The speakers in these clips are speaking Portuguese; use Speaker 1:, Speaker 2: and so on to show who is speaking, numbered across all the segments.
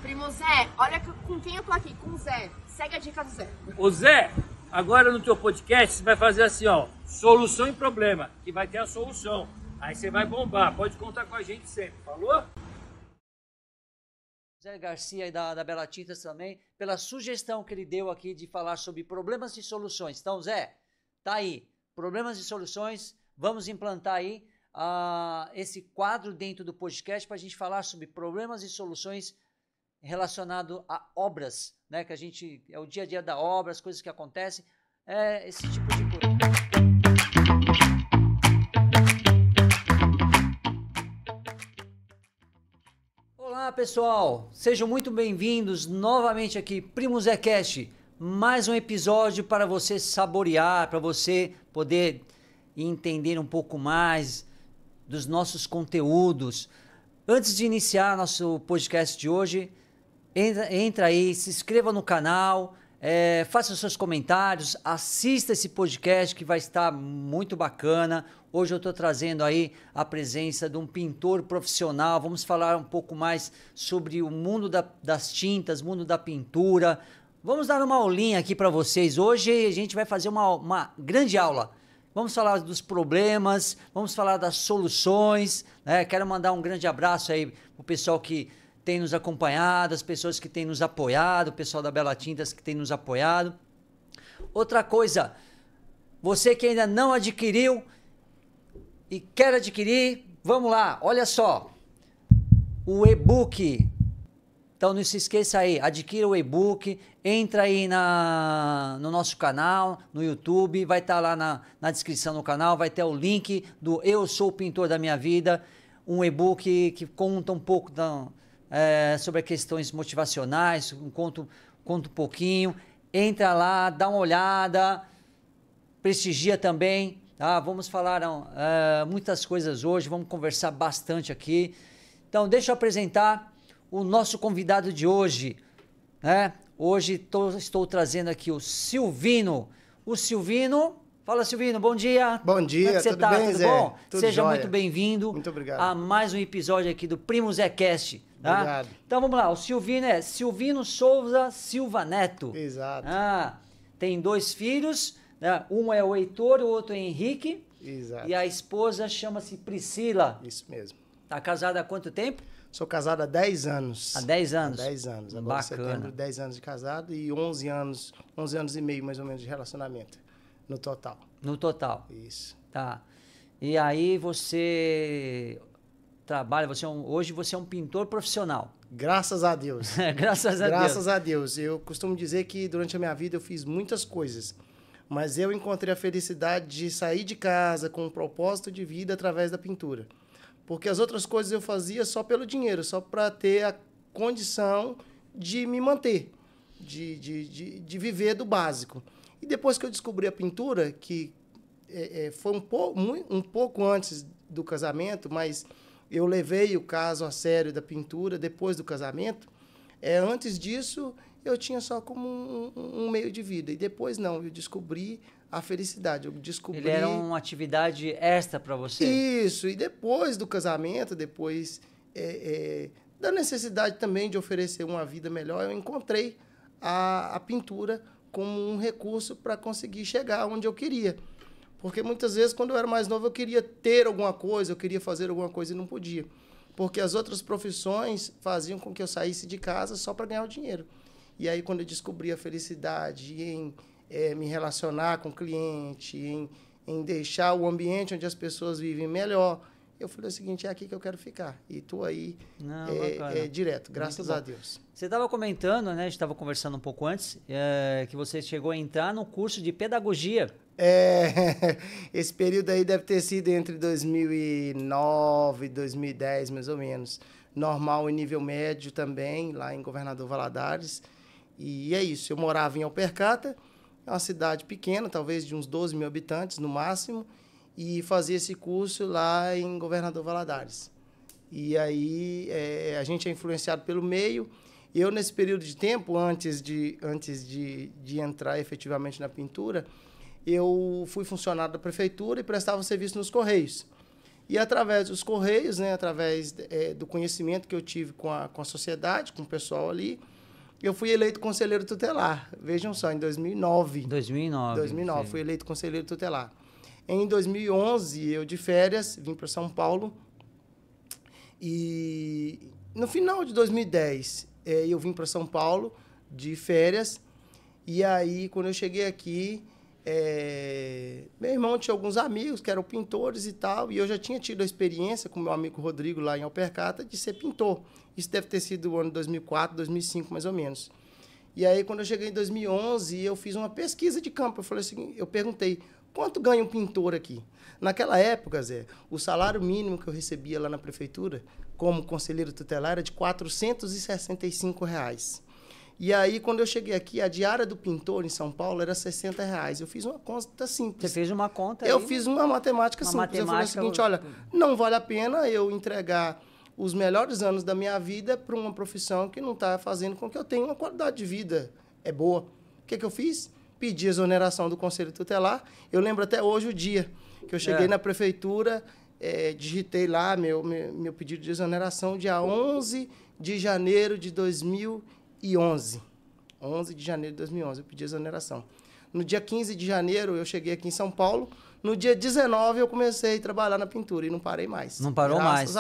Speaker 1: Primo Zé, olha com quem eu tô aqui, com o Zé. Segue a dica do Zé.
Speaker 2: Ô Zé, agora no teu podcast você vai fazer assim, ó, solução em problema, que vai ter a solução. Aí você vai bombar, pode contar com a gente sempre, falou?
Speaker 3: Zé Garcia e da Bela Tintas também, pela sugestão que ele deu aqui de falar sobre problemas e soluções. Então, Zé, tá aí, problemas e soluções, vamos implantar aí esse quadro dentro do podcast para a gente falar sobre problemas e soluções relacionado a obras, né? Que a gente é o dia a dia da obra, as coisas que acontecem, esse tipo de coisa. Olá pessoal, sejam muito bem-vindos novamente aqui, Primo Zé Cast, mais um episódio para você saborear, para você poder entender um pouco mais dos nossos conteúdos. Antes de iniciar nosso podcast de hoje, entra aí, se inscreva no canal, faça os seus comentários, assista esse podcast que vai estar muito bacana. Hoje eu estou trazendo aí a presença de um pintor profissional, vamos falar um pouco mais sobre o mundo das tintas, mundo da pintura. Vamos dar uma aulinha aqui para vocês. Hoje a gente vai fazer uma grande aula. Vamos falar dos problemas, vamos falar das soluções, né? Quero mandar um grande abraço aí para o pessoal que tem nos acompanhado, as pessoas que têm nos apoiado, o pessoal da Bela Tintas que tem nos apoiado. Outra coisa, você que ainda não adquiriu e quer adquirir, vamos lá, olha só, o e-book. Então não se esqueça aí, adquira o e-book, entra aí no nosso canal, no YouTube, vai estar lá na descrição do canal, vai ter o link do Eu Sou o Pintor da Minha Vida, um e-book que conta um pouco sobre questões motivacionais, conta um pouquinho, entra lá, dá uma olhada, prestigia também, tá? Vamos falar muitas coisas hoje, vamos conversar bastante aqui. Então deixa eu apresentar o nosso convidado de hoje, né? Hoje estou trazendo aqui o Silvino. O Silvino, fala Silvino, bom dia.
Speaker 4: Bom dia,
Speaker 3: como é que você
Speaker 4: tudo
Speaker 3: tá?
Speaker 4: bem,
Speaker 3: Tudo
Speaker 4: Zé?
Speaker 3: bom?
Speaker 4: Tudo
Speaker 3: Seja
Speaker 4: jóia.
Speaker 3: muito bem-vindo.
Speaker 4: Muito obrigado.
Speaker 3: A mais um episódio aqui do Primo Zé Cast. Tá?
Speaker 4: Obrigado.
Speaker 3: Então vamos lá, o Silvino é Silvino Souza Silva Neto.
Speaker 4: Exato.
Speaker 3: Tem 2 filhos, né? Um é o Heitor, o outro é o Henrique.
Speaker 4: Exato.
Speaker 3: E a esposa chama-se Priscila.
Speaker 4: Isso mesmo.
Speaker 3: Tá casada há quanto tempo?
Speaker 4: Sou casado há 10 anos.
Speaker 3: Há 10 anos?
Speaker 4: Há 10 anos. Agora em
Speaker 3: Bacana.
Speaker 4: setembro, 10 anos de casado e 11 anos e meio mais ou menos de relacionamento no total.
Speaker 3: No total.
Speaker 4: Isso.
Speaker 3: Tá. E aí você trabalha, hoje você é um pintor profissional.
Speaker 4: Graças a Deus.
Speaker 3: Graças a Deus.
Speaker 4: Graças a Deus. Eu costumo dizer que durante a minha vida eu fiz muitas coisas, mas eu encontrei a felicidade de sair de casa com um propósito de vida através da pintura. Porque as outras coisas eu fazia só pelo dinheiro, só para ter a condição de me manter, de viver do básico. E depois que eu descobri a pintura, que foi um pouco antes do casamento, mas eu levei o caso a sério da pintura depois do casamento, antes disso eu tinha só como um meio de vida. E depois não, eu descobri a felicidade.
Speaker 3: Ele era uma atividade extra para você?
Speaker 4: Isso. E depois do casamento, depois da necessidade também de oferecer uma vida melhor, eu encontrei a pintura como um recurso para conseguir chegar onde eu queria. Porque muitas vezes, quando eu era mais novo, eu queria ter alguma coisa, eu queria fazer alguma coisa e não podia. Porque as outras profissões faziam com que eu saísse de casa só para ganhar o dinheiro. E aí, quando eu descobri a felicidade em me relacionar com o cliente, em deixar o ambiente onde as pessoas vivem melhor, eu falei o seguinte, é aqui que eu quero ficar. E estou aí direto, graças a Deus.
Speaker 3: Você estava comentando, né? A gente estava conversando um pouco antes, que você chegou a entrar no curso de pedagogia.
Speaker 4: Esse período aí deve ter sido entre 2009 e 2010, mais ou menos. Normal e nível médio também, lá em Governador Valadares. E é isso, eu morava em Alpercata, é uma cidade pequena, talvez de uns 12 mil habitantes no máximo, e fazia esse curso lá em Governador Valadares. E aí a gente é influenciado pelo meio. Eu, nesse período de tempo, antes de entrar efetivamente na pintura, eu fui funcionário da prefeitura e prestava serviço nos Correios. E através dos correios, né, através do conhecimento que eu tive com a sociedade, com o pessoal ali, eu fui eleito conselheiro tutelar. Vejam só, em 2009.
Speaker 3: 2009.
Speaker 4: Fui eleito conselheiro tutelar. Em 2011, eu de férias, vim para São Paulo. E no final de 2010, eu vim para São Paulo de férias. E aí, quando eu cheguei aqui, meu irmão tinha alguns amigos que eram pintores e tal, e eu já tinha tido a experiência com meu amigo Rodrigo lá em Alpercata de ser pintor. Isso deve ter sido o ano 2004, 2005, mais ou menos. E aí, quando eu cheguei em 2011, eu fiz uma pesquisa de campo. Eu falei assim, eu perguntei, quanto ganha um pintor aqui? Naquela época, Zé, o salário mínimo que eu recebia lá na prefeitura, como conselheiro tutelar, era de R$ 465. E aí, quando eu cheguei aqui, a diária do pintor em São Paulo era R$ 60. Eu fiz uma conta simples.
Speaker 3: Você fez uma conta
Speaker 4: Eu
Speaker 3: aí?
Speaker 4: fiz uma matemática simples. Eu falei o seguinte, olha, não vale a pena eu entregar os melhores anos da minha vida para uma profissão que não está fazendo com que eu tenha uma qualidade de vida boa. O que eu fiz? Pedi exoneração do Conselho Tutelar. Eu lembro até hoje o dia que eu cheguei na prefeitura, digitei lá meu pedido de exoneração, dia 11 de janeiro de 2011. 11 de janeiro de 2011, eu pedi exoneração. No dia 15 de janeiro, eu cheguei aqui em São Paulo. No dia 19, eu comecei a trabalhar na pintura e não parei mais.
Speaker 3: Não parou mais.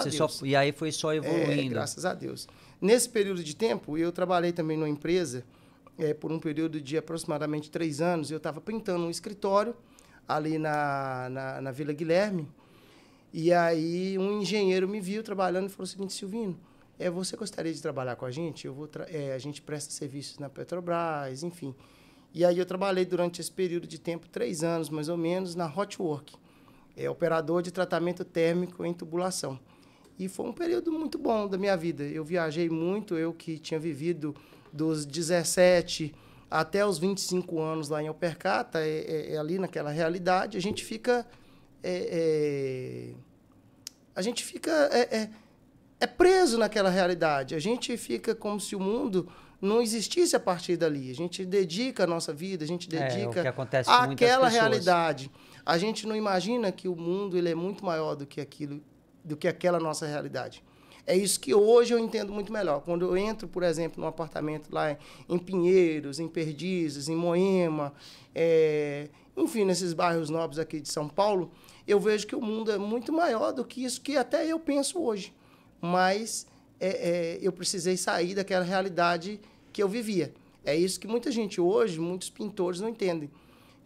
Speaker 3: E aí foi só evoluindo.
Speaker 4: Graças a Deus. Nesse período de tempo, eu trabalhei também numa empresa por um período de aproximadamente 3 anos. Eu estava pintando um escritório ali na Vila Guilherme. E aí um engenheiro me viu trabalhando e falou o seguinte, Silvino, você gostaria de trabalhar com a gente? A gente presta serviços na Petrobras, enfim. E aí eu trabalhei durante esse período de tempo, 3 anos mais ou menos, na Hotwork, operador de tratamento térmico em tubulação. E foi um período muito bom da minha vida. Eu viajei muito, eu que tinha vivido dos 17 até os 25 anos lá em Alpercata, ali naquela realidade, a gente fica preso naquela realidade. A gente fica como se o mundo não existisse a partir dali. A gente dedica a nossa vida, a gente dedica àquela realidade. A gente não imagina que o mundo ele é muito maior do que aquela nossa realidade. É isso que hoje eu entendo muito melhor. Quando eu entro, por exemplo, num apartamento lá em Pinheiros, em Perdizes, em Moema, enfim, nesses bairros nobres aqui de São Paulo, eu vejo que o mundo é muito maior do que isso que até eu penso hoje. Mas eu precisei sair daquela realidade que eu vivia. É isso que muita gente hoje, muitos pintores não entendem,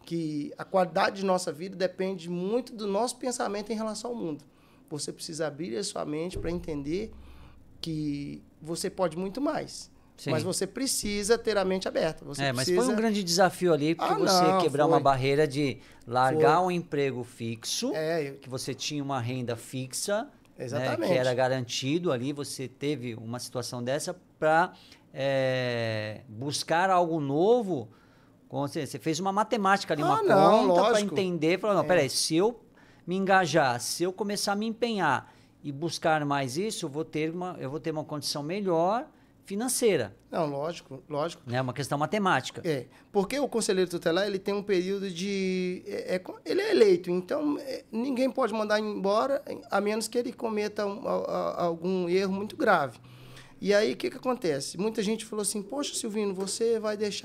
Speaker 4: que a qualidade de nossa vida depende muito do nosso pensamento em relação ao mundo. Você precisa abrir a sua mente para entender que você pode muito mais. Sim. Mas você precisa ter a mente aberta.
Speaker 3: Mas foi um grande desafio ali, porque quebrar uma barreira de largar um emprego fixo, que você tinha uma renda fixa,
Speaker 4: exatamente,
Speaker 3: que era garantido ali, você teve uma situação dessa para buscar algo novo. Você fez uma matemática ali, uma conta para entender, falou, não, peraí, se eu me engajar, se eu começar a me empenhar e buscar mais isso, eu vou ter uma condição melhor financeira.
Speaker 4: Não, lógico.
Speaker 3: É uma questão matemática.
Speaker 4: Porque o conselheiro tutelar, ele tem um período de... ele é eleito, então ninguém pode mandar embora, a menos que ele cometa algum erro muito grave. E aí, o que acontece? Muita gente falou assim, poxa, Silvino, você vai deixar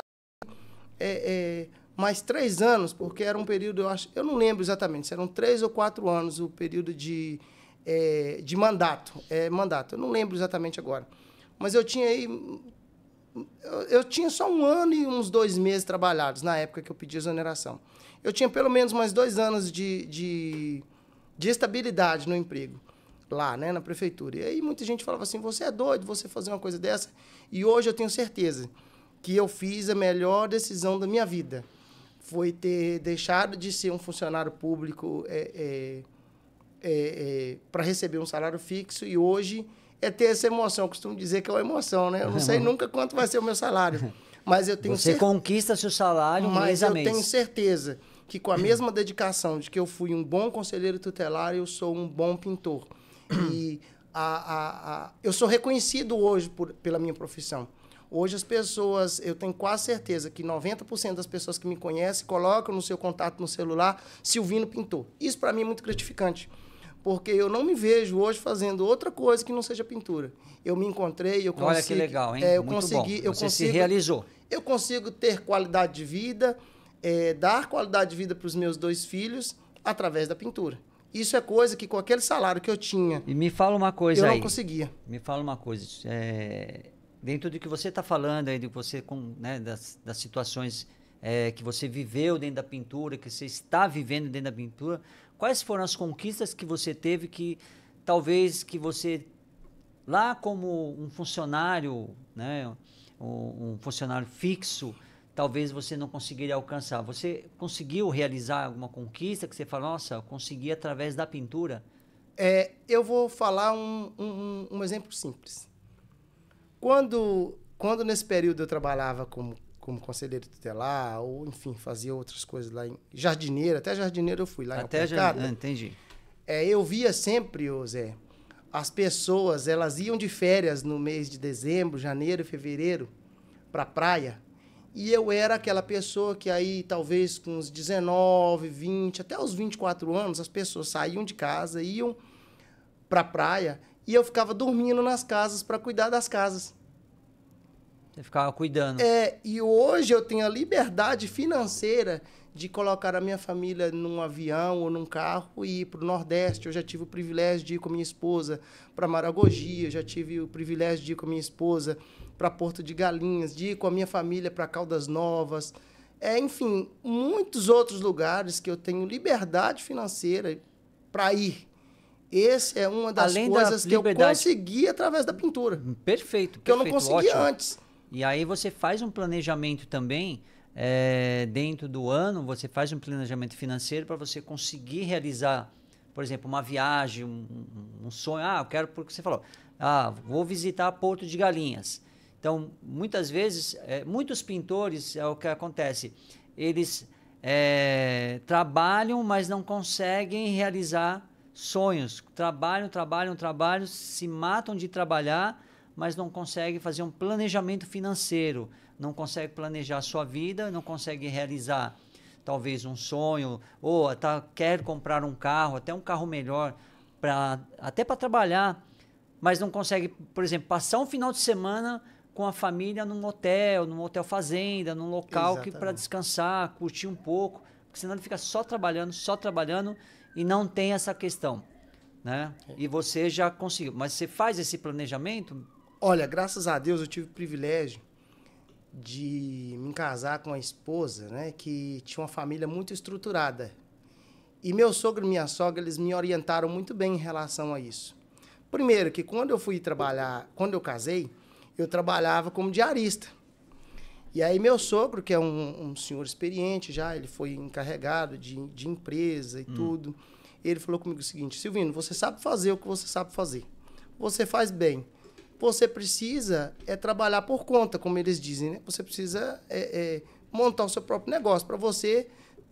Speaker 4: mais 3 anos, porque era um período, eu não lembro exatamente, se eram 3 ou 4 anos o período de mandato. Eu não lembro exatamente agora. Mas eu tinha só 1 ano e uns 2 meses trabalhados na época que eu pedi exoneração. Eu tinha pelo menos mais 2 anos de estabilidade no emprego lá, né, na prefeitura. E aí muita gente falava assim, você é doido você fazer uma coisa dessa? E hoje eu tenho certeza que eu fiz a melhor decisão da minha vida. Foi ter deixado de ser um funcionário público para receber um salário fixo e hoje ter essa emoção. Eu costumo dizer que é uma emoção, né? Eu não sei nunca quanto vai ser o meu salário, mas eu tenho
Speaker 3: certeza. Você conquista seu salário mês a mês. Mas eu tenho
Speaker 4: certeza que com a mesma dedicação de que eu fui um bom conselheiro tutelar, eu sou um bom pintor. E eu sou reconhecido hoje pela minha profissão. Hoje as pessoas, eu tenho quase certeza que 90% das pessoas que me conhecem colocam no seu contato no celular Silvino Pintor. Isso para mim é muito gratificante. porque eu não me vejo hoje fazendo outra coisa que não seja pintura. Eu me encontrei, eu consigo...
Speaker 3: Olha que legal, hein?
Speaker 4: Eu
Speaker 3: Muito
Speaker 4: consegui,
Speaker 3: bom. Você se realizou.
Speaker 4: Eu consigo ter qualidade de vida, dar qualidade de vida para os meus 2 filhos através da pintura. Isso é coisa que com aquele salário que eu tinha...
Speaker 3: E me fala uma coisa
Speaker 4: eu
Speaker 3: aí.
Speaker 4: não conseguia.
Speaker 3: Me fala uma coisa. Dentro do que você está falando aí, de você né, das situações que você viveu dentro da pintura, que você está vivendo dentro da pintura, quais foram as conquistas que você teve que talvez que você, lá como um funcionário, né, um funcionário fixo, talvez você não conseguiria alcançar? Você conseguiu realizar alguma conquista que você fala, nossa, eu consegui através da pintura?
Speaker 4: Eu vou falar um exemplo simples. Quando nesse período eu trabalhava como conselheiro tutelar, ou enfim, fazia outras coisas lá em jardineiro, até jardineiro eu fui lá
Speaker 3: até
Speaker 4: em Alpecada.
Speaker 3: Entendi.
Speaker 4: Eu via sempre, Zé, as pessoas, elas iam de férias no mês de dezembro, janeiro, fevereiro, para a praia, e eu era aquela pessoa que aí, talvez com uns 19, 20, até os 24 anos, as pessoas saíam de casa, iam para a praia, e eu ficava dormindo nas casas para cuidar das casas.
Speaker 3: Você ficava cuidando.
Speaker 4: E hoje eu tenho a liberdade financeira de colocar a minha família num avião ou num carro e ir para o Nordeste. Eu já tive o privilégio de ir com a minha esposa para Maragogi, eu já tive o privilégio de ir com a minha esposa para Porto de Galinhas, de ir com a minha família para Caldas Novas. Enfim, muitos outros lugares que eu tenho liberdade financeira para ir. Essa é uma das coisas que eu consegui através da pintura.
Speaker 3: Perfeito.
Speaker 4: Que eu não conseguia antes.
Speaker 3: E aí você faz um planejamento também, dentro do ano, você faz um planejamento financeiro para você conseguir realizar, por exemplo, uma viagem, um sonho. Eu quero, porque você falou, vou visitar Porto de Galinhas. Então, muitas vezes, muitos pintores, é o que acontece, eles trabalham, mas não conseguem realizar sonhos. Trabalham, se matam de trabalhar, mas não consegue fazer um planejamento financeiro, não consegue planejar a sua vida, não consegue realizar talvez um sonho, ou quer comprar um carro, até um carro melhor, até para trabalhar, mas não consegue, por exemplo, passar um final de semana com a família num hotel fazenda, num local para descansar, curtir um pouco, porque senão ele fica só trabalhando e não tem essa questão, né? E você já conseguiu, mas você faz esse planejamento?
Speaker 4: Olha, graças a Deus eu tive o privilégio de me casar com uma esposa, né, que tinha uma família muito estruturada. E meu sogro e minha sogra, eles me orientaram muito bem em relação a isso. Primeiro, que quando eu fui trabalhar, quando eu casei, eu trabalhava como diarista. E aí meu sogro, que é um senhor experiente já, ele foi encarregado de empresa e tudo, ele falou comigo o seguinte: Silvino, você sabe fazer o que você sabe fazer. Você faz bem. Você precisa trabalhar por conta, como eles dizem, né? Você precisa montar o seu próprio negócio para você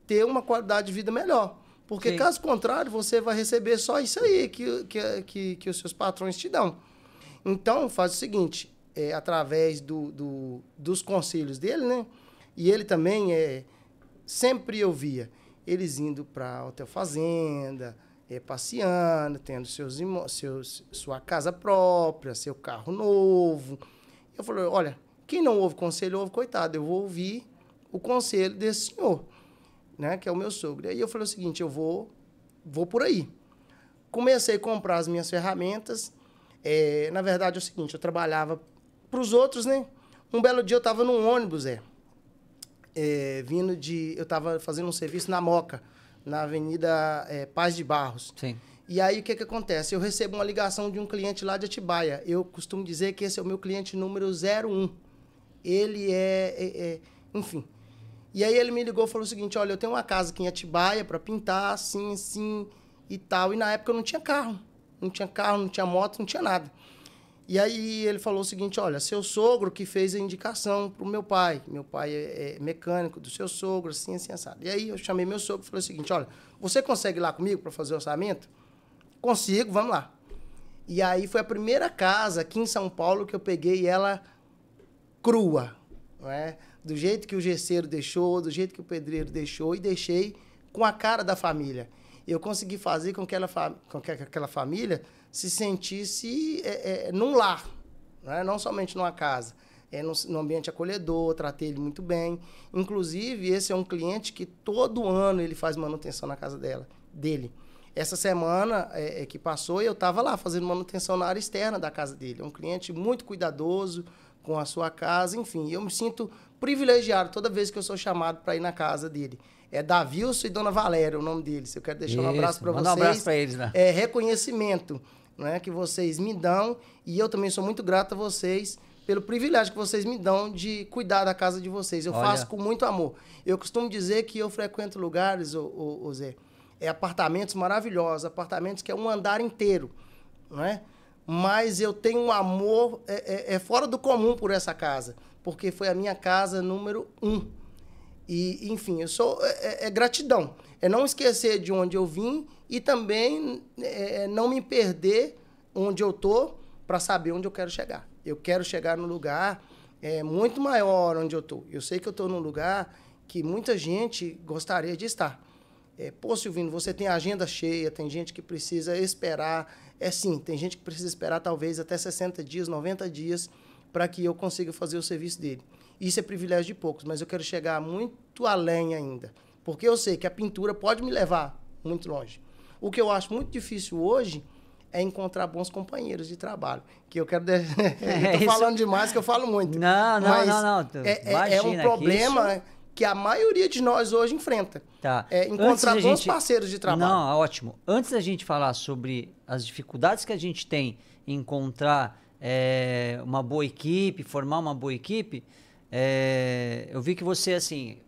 Speaker 4: ter uma qualidade de vida melhor. Porque, sim, caso contrário, você vai receber só isso aí que os seus patrões te dão. Então, faz o seguinte, através dos conselhos dele, né? E ele também, sempre eu via eles indo para hotel fazenda, passeando, tendo sua casa própria, seu carro novo. Eu falei, olha, quem não ouve conselho, ouve coitado. Eu vou ouvir o conselho desse senhor, né, que é o meu sogro. Aí eu falei o seguinte, eu vou por aí. Comecei a comprar as minhas ferramentas. Na verdade é o seguinte, eu trabalhava para os outros, né? Um belo dia eu estava num ônibus, eu estava fazendo um serviço na Moca, na Avenida Paz de Barros.
Speaker 3: Sim.
Speaker 4: E aí, o que acontece? Eu recebo uma ligação de um cliente lá de Atibaia. Eu costumo dizer que esse é o meu cliente número 01. Ele enfim. E aí, ele me ligou e falou o seguinte, olha, eu tenho uma casa aqui em Atibaia para pintar, assim, assim e tal. E na época eu não tinha carro. Não tinha carro, não tinha moto, não tinha nada. E aí, ele falou o seguinte, olha, seu sogro que fez a indicação pro meu pai. Meu pai é mecânico do seu sogro, assim, assim, assado. E aí, eu chamei meu sogro e falei o seguinte, olha, você consegue ir lá comigo para fazer o orçamento? Consigo, vamos lá. E aí, foi a primeira casa aqui em São Paulo que eu peguei ela crua, não é? Do jeito que o gesseiro deixou, do jeito que o pedreiro deixou, e deixei com a cara da família. Eu consegui fazer com que aquela família se sentisse num lar, né? Não somente numa casa. No ambiente acolhedor, tratei ele muito bem. Inclusive, esse é um cliente que todo ano ele faz manutenção na casa dele. Essa semana que passou, eu estava lá fazendo manutenção na área externa da casa dele. É um cliente muito cuidadoso com a sua casa, enfim. Eu me sinto privilegiado toda vez que eu sou chamado para ir na casa dele. É Davilson e Dona Valéria, o nome deles. Eu quero deixar um abraço para vocês.
Speaker 3: Manda um abraço para eles, né?
Speaker 4: É reconhecimento, né, que vocês me dão, e eu também sou muito grato a vocês pelo privilégio que vocês me dão de cuidar da casa de vocês. Eu faço com muito amor. Eu costumo dizer que eu frequento lugares, Zé, apartamentos maravilhosos, apartamentos que é um andar inteiro, né? Mas eu tenho um amor fora do comum por essa casa, porque foi a minha casa número 1. E, enfim, eu sou gratidão. É não esquecer de onde eu vim e também não me perder onde eu tô para saber onde eu quero chegar. Eu quero chegar num lugar muito maior onde eu tô. Eu sei que eu tô num lugar que muita gente gostaria de estar. Pô, Silvino, você tem a agenda cheia, tem gente que precisa esperar. Sim, tem gente que precisa esperar talvez até 60 dias, 90 dias para que eu consiga fazer o serviço dele. Isso é privilégio de poucos, mas eu quero chegar muito além ainda. Porque eu sei que a pintura pode me levar muito longe. O que eu acho muito difícil hoje é encontrar bons companheiros de trabalho. Que eu quero... Estou falando demais, que eu falo muito.
Speaker 3: Não.
Speaker 4: É um problema que a maioria de nós hoje enfrenta.
Speaker 3: Tá.
Speaker 4: Encontrar bons parceiros de trabalho.
Speaker 3: Não, ótimo. Antes da gente falar sobre as dificuldades que a gente tem em encontrar uma boa equipe, formar uma boa equipe, eu vi que você, assim,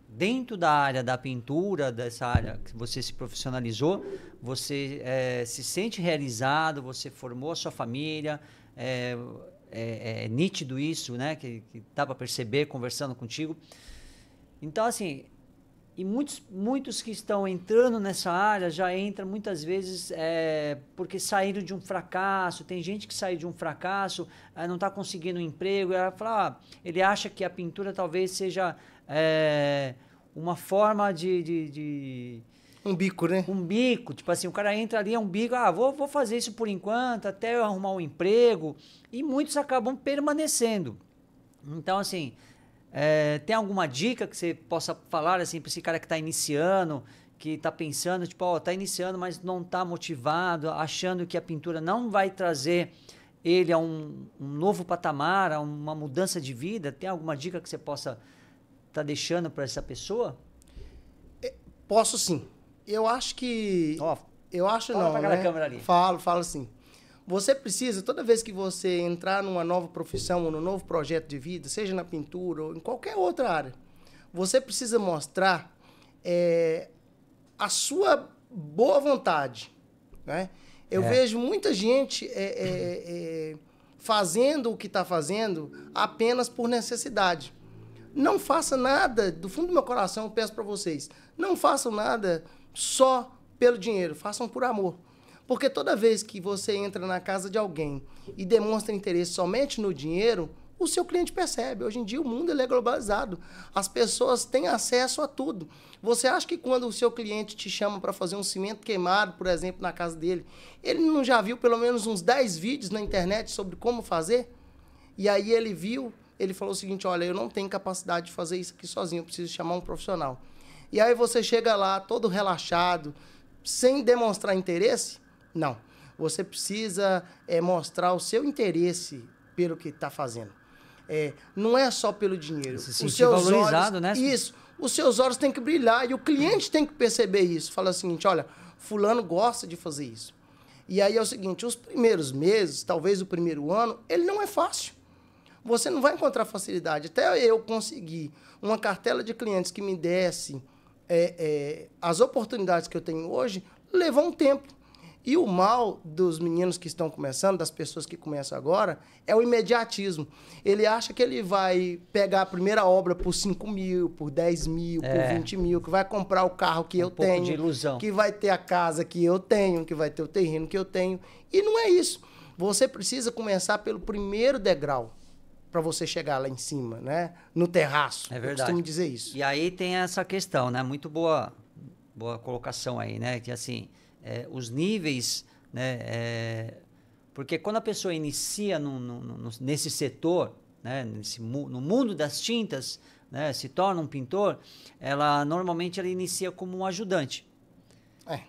Speaker 3: dentro da área da pintura, dessa área que você se profissionalizou, você se sente realizado, você formou a sua família, é nítido isso, né? Que dá para perceber conversando contigo. Então, assim, e muitos que estão entrando nessa área já entram muitas vezes porque saíram de um fracasso. Tem gente que saiu de um fracasso, não está conseguindo um emprego. Ele acha que a pintura talvez seja uma forma de...
Speaker 4: Um bico, né?
Speaker 3: Um bico. Tipo assim, o cara entra ali, é um bico. Vou fazer isso por enquanto, até eu arrumar um emprego. E muitos acabam permanecendo. Então, assim... tem alguma dica que você possa falar assim, para esse cara que está iniciando, que está pensando, tipo, está iniciando, mas não está motivado, achando que a pintura não vai trazer ele a um novo patamar, a uma mudança de vida? Tem alguma dica que você possa estar deixando para essa pessoa?
Speaker 4: Posso sim. Eu acho que... eu acho não,
Speaker 3: pra
Speaker 4: né?
Speaker 3: câmera ali.
Speaker 4: Falo sim. Você precisa, toda vez que você entrar numa nova profissão ou num novo projeto de vida, seja na pintura ou em qualquer outra área, você precisa mostrar a sua boa vontade, né? Eu vejo muita gente fazendo o que está fazendo apenas por necessidade. Não faça nada, do fundo do meu coração eu peço para vocês, não façam nada só pelo dinheiro, façam por amor. Porque toda vez que você entra na casa de alguém e demonstra interesse somente no dinheiro, o seu cliente percebe. Hoje em dia o mundo é globalizado. As pessoas têm acesso a tudo. Você acha que quando o seu cliente te chama para fazer um cimento queimado, por exemplo, na casa dele, ele não já viu pelo menos uns 10 vídeos na internet sobre como fazer? E aí ele viu, ele falou o seguinte, olha, eu não tenho capacidade de fazer isso aqui sozinho, eu preciso chamar um profissional. E aí você chega lá todo relaxado, sem demonstrar interesse? Não. Você precisa mostrar o seu interesse pelo que está fazendo. Não é só pelo dinheiro.
Speaker 3: Se sentir valorizado, né?
Speaker 4: Isso. Os seus olhos têm que brilhar e o cliente tem que perceber isso. Fala o seguinte, olha, fulano gosta de fazer isso. E aí é o seguinte, os primeiros meses, talvez o primeiro ano, ele não é fácil. Você não vai encontrar facilidade. Até eu conseguir uma cartela de clientes que me desse as oportunidades que eu tenho hoje, levou um tempo. E o mal dos meninos que estão começando, das pessoas que começam agora, é o imediatismo. Ele acha que ele vai pegar a primeira obra por 5 mil, por 10 mil, por 20 mil, que vai comprar o carro que eu tenho,
Speaker 3: de ilusão.
Speaker 4: Que vai ter a casa que eu tenho, que vai ter o terreno que eu tenho. E não é isso. Você precisa começar pelo primeiro degrau para você chegar lá em cima, né? No terraço.
Speaker 3: É verdade.
Speaker 4: Eu costumo dizer isso.
Speaker 3: E aí tem essa questão, né? Muito boa boa colocação aí, né? Que assim, os níveis, né? Porque quando a pessoa inicia nesse setor, né? No mundo das tintas, né? Se torna um pintor, normalmente ela inicia como um ajudante.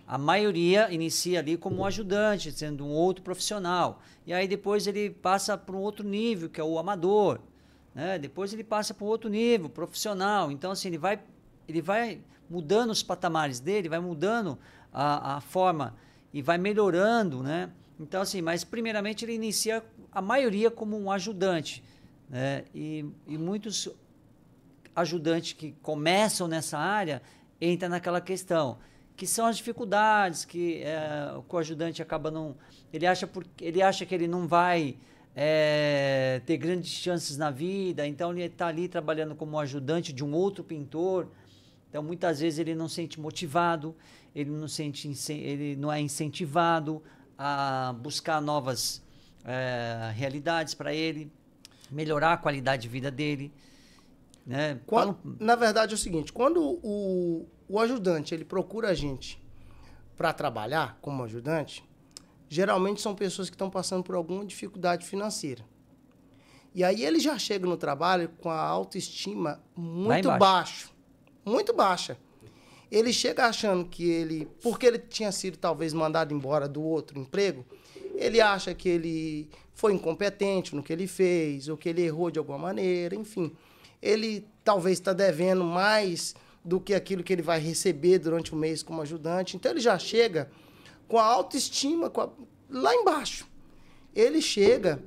Speaker 3: A maioria inicia ali como um ajudante, sendo um outro profissional. E aí depois ele passa para um outro nível, que é o amador. Né? Depois ele passa para um outro nível, profissional. Então, assim, ele vai mudando os patamares dele, vai mudando a forma e vai melhorando, né? Então, assim, mas primeiramente ele inicia a maioria como um ajudante. Né? E muitos ajudantes que começam nessa área entram naquela questão, que são as dificuldades, que o ajudante acaba não... Ele acha que ele não vai ter grandes chances na vida, então ele está ali trabalhando como ajudante de um outro pintor, então muitas vezes ele não se sente motivado, ele não é incentivado a buscar novas realidades para ele, melhorar a qualidade de vida dele. Né?
Speaker 4: Na verdade é o seguinte, quando o ajudante ele procura a gente para trabalhar como ajudante, geralmente são pessoas que estão passando por alguma dificuldade financeira. E aí ele já chega no trabalho com a autoestima muito baixa. Ele chega achando que porque ele tinha sido talvez mandado embora do outro emprego, ele acha que ele foi incompetente no que ele fez, ou que ele errou de alguma maneira, enfim. Ele talvez está devendo mais do que aquilo que ele vai receber durante o mês como ajudante. Então, ele já chega com a autoestima lá embaixo. Ele chega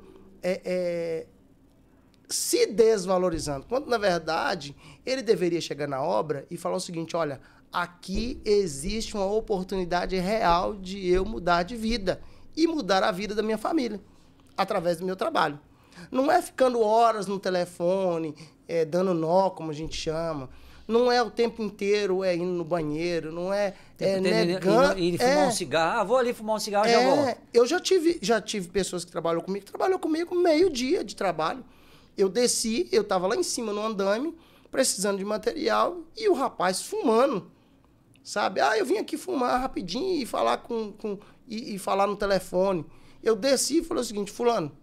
Speaker 4: se desvalorizando. Quando, na verdade, ele deveria chegar na obra e falar o seguinte, olha, aqui existe uma oportunidade real de eu mudar de vida e mudar a vida da minha família através do meu trabalho. Não é ficando horas no telefone, dando nó, como a gente chama. Não é o tempo inteiro indo no banheiro, não é negando...
Speaker 3: Ir fumar um cigarro. Vou ali fumar um cigarro e já volto.
Speaker 4: Eu já tive pessoas que trabalhou comigo meio-dia de trabalho. Eu desci, eu estava lá em cima no andaime, precisando de material, e o rapaz fumando, sabe? Eu vim aqui fumar rapidinho e falar e falar no telefone. Eu desci e falei o seguinte, fulano,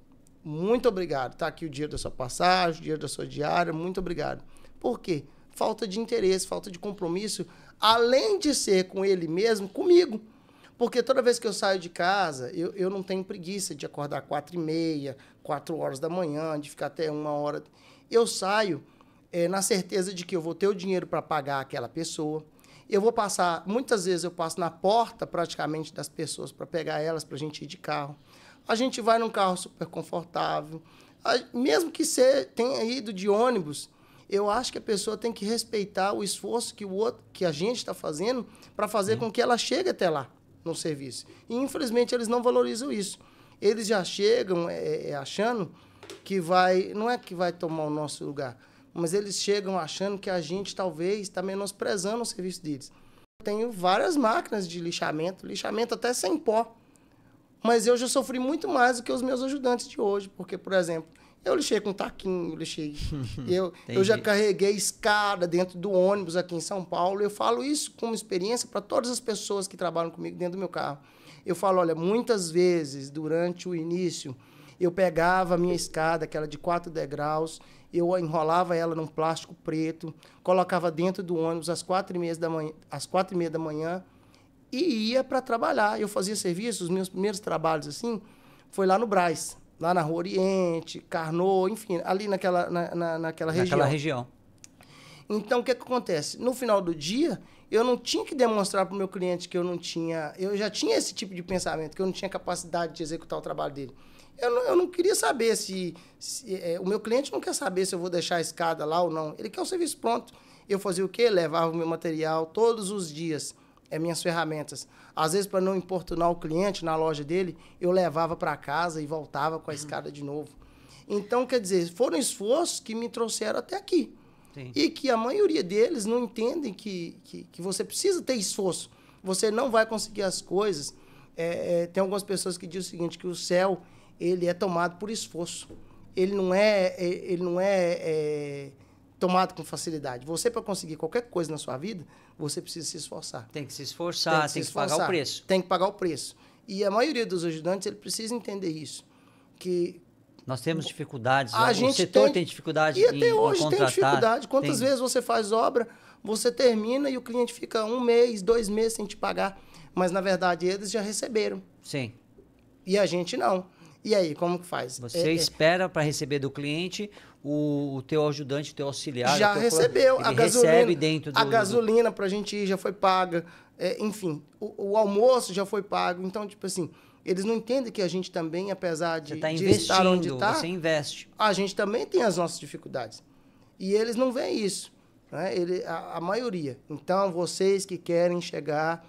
Speaker 4: muito obrigado. Está aqui o dinheiro da sua passagem, o dinheiro da sua diária, muito obrigado. Por quê? Falta de interesse, falta de compromisso, além de ser com ele mesmo, comigo. Porque toda vez que eu saio de casa, eu não tenho preguiça de acordar 4h30, 4 horas da manhã, de ficar até 1 hora. Eu saio na certeza de que eu vou ter o dinheiro para pagar aquela pessoa. Eu vou passar, muitas vezes eu passo na porta praticamente das pessoas para pegar elas, para a gente ir de carro. A gente vai num carro super confortável. Mesmo que você tenha ido de ônibus, eu acho que a pessoa tem que respeitar o esforço que a gente está fazendo para fazer com que ela chegue até lá no serviço. E, infelizmente, eles não valorizam isso. Eles já chegam achando que não é que vai tomar o nosso lugar, mas eles chegam achando que a gente talvez está menosprezando o serviço deles. Eu tenho várias máquinas de lixamento até sem pó. Mas eu já sofri muito mais do que os meus ajudantes de hoje, porque, por exemplo, eu lixei com taquinho, eu já carreguei escada dentro do ônibus aqui em São Paulo. Eu falo isso como experiência para todas as pessoas que trabalham comigo dentro do meu carro. Eu falo, olha, muitas vezes, durante o início, eu pegava a minha escada, aquela de 4 degraus, eu enrolava ela num plástico preto, colocava dentro do ônibus às 4h30 da manhã, e ia para trabalhar. Eu fazia serviço, os meus primeiros trabalhos assim, foi lá no Brás, lá na Rua Oriente, Carnot, enfim, ali naquela região. Então, o que acontece? No final do dia, eu não tinha que demonstrar para o meu cliente que eu já tinha esse tipo de pensamento, que eu não tinha capacidade de executar o trabalho dele. Eu não queria saber o meu cliente não quer saber se eu vou deixar a escada lá ou não. Ele quer o serviço pronto. Eu fazia o quê? Levava o meu material todos os dias, minhas ferramentas. Às vezes, para não importunar o cliente na loja dele, eu levava para casa e voltava com a escada de novo. Então, quer dizer, foram esforços que me trouxeram até aqui. Sim. E que a maioria deles não entendem que você precisa ter esforço. Você não vai conseguir as coisas. Tem algumas pessoas que dizem o seguinte, que o céu ele é tomado por esforço. Ele não é tomado com facilidade. Você, para conseguir qualquer coisa na sua vida, você precisa se esforçar.
Speaker 3: Tem que se esforçar, tem que pagar o preço.
Speaker 4: Tem que pagar o preço. E a maioria dos ajudantes, ele precisa entender isso. Que
Speaker 3: nós temos dificuldades,
Speaker 4: o
Speaker 3: setor tem dificuldade
Speaker 4: em contratar. E até hoje tem dificuldade. Quantas vezes você faz obra, você termina e o cliente fica 1 mês, 2 meses sem te pagar. Mas, na verdade, eles já receberam.
Speaker 3: Sim.
Speaker 4: E a gente não. E aí, como que faz?
Speaker 3: Você espera para receber do cliente, o teu ajudante, o teu auxiliar...
Speaker 4: Já recebeu.
Speaker 3: Ele recebe dentro do...
Speaker 4: A gasolina para a gente ir já foi paga. Enfim, o almoço já foi pago. Então, tipo assim, eles não entendem que a gente também, apesar de,
Speaker 3: de
Speaker 4: estar onde está...
Speaker 3: Você investe.
Speaker 4: A gente também tem as nossas dificuldades. E eles não veem isso. Né? A maioria. Então, vocês que querem chegar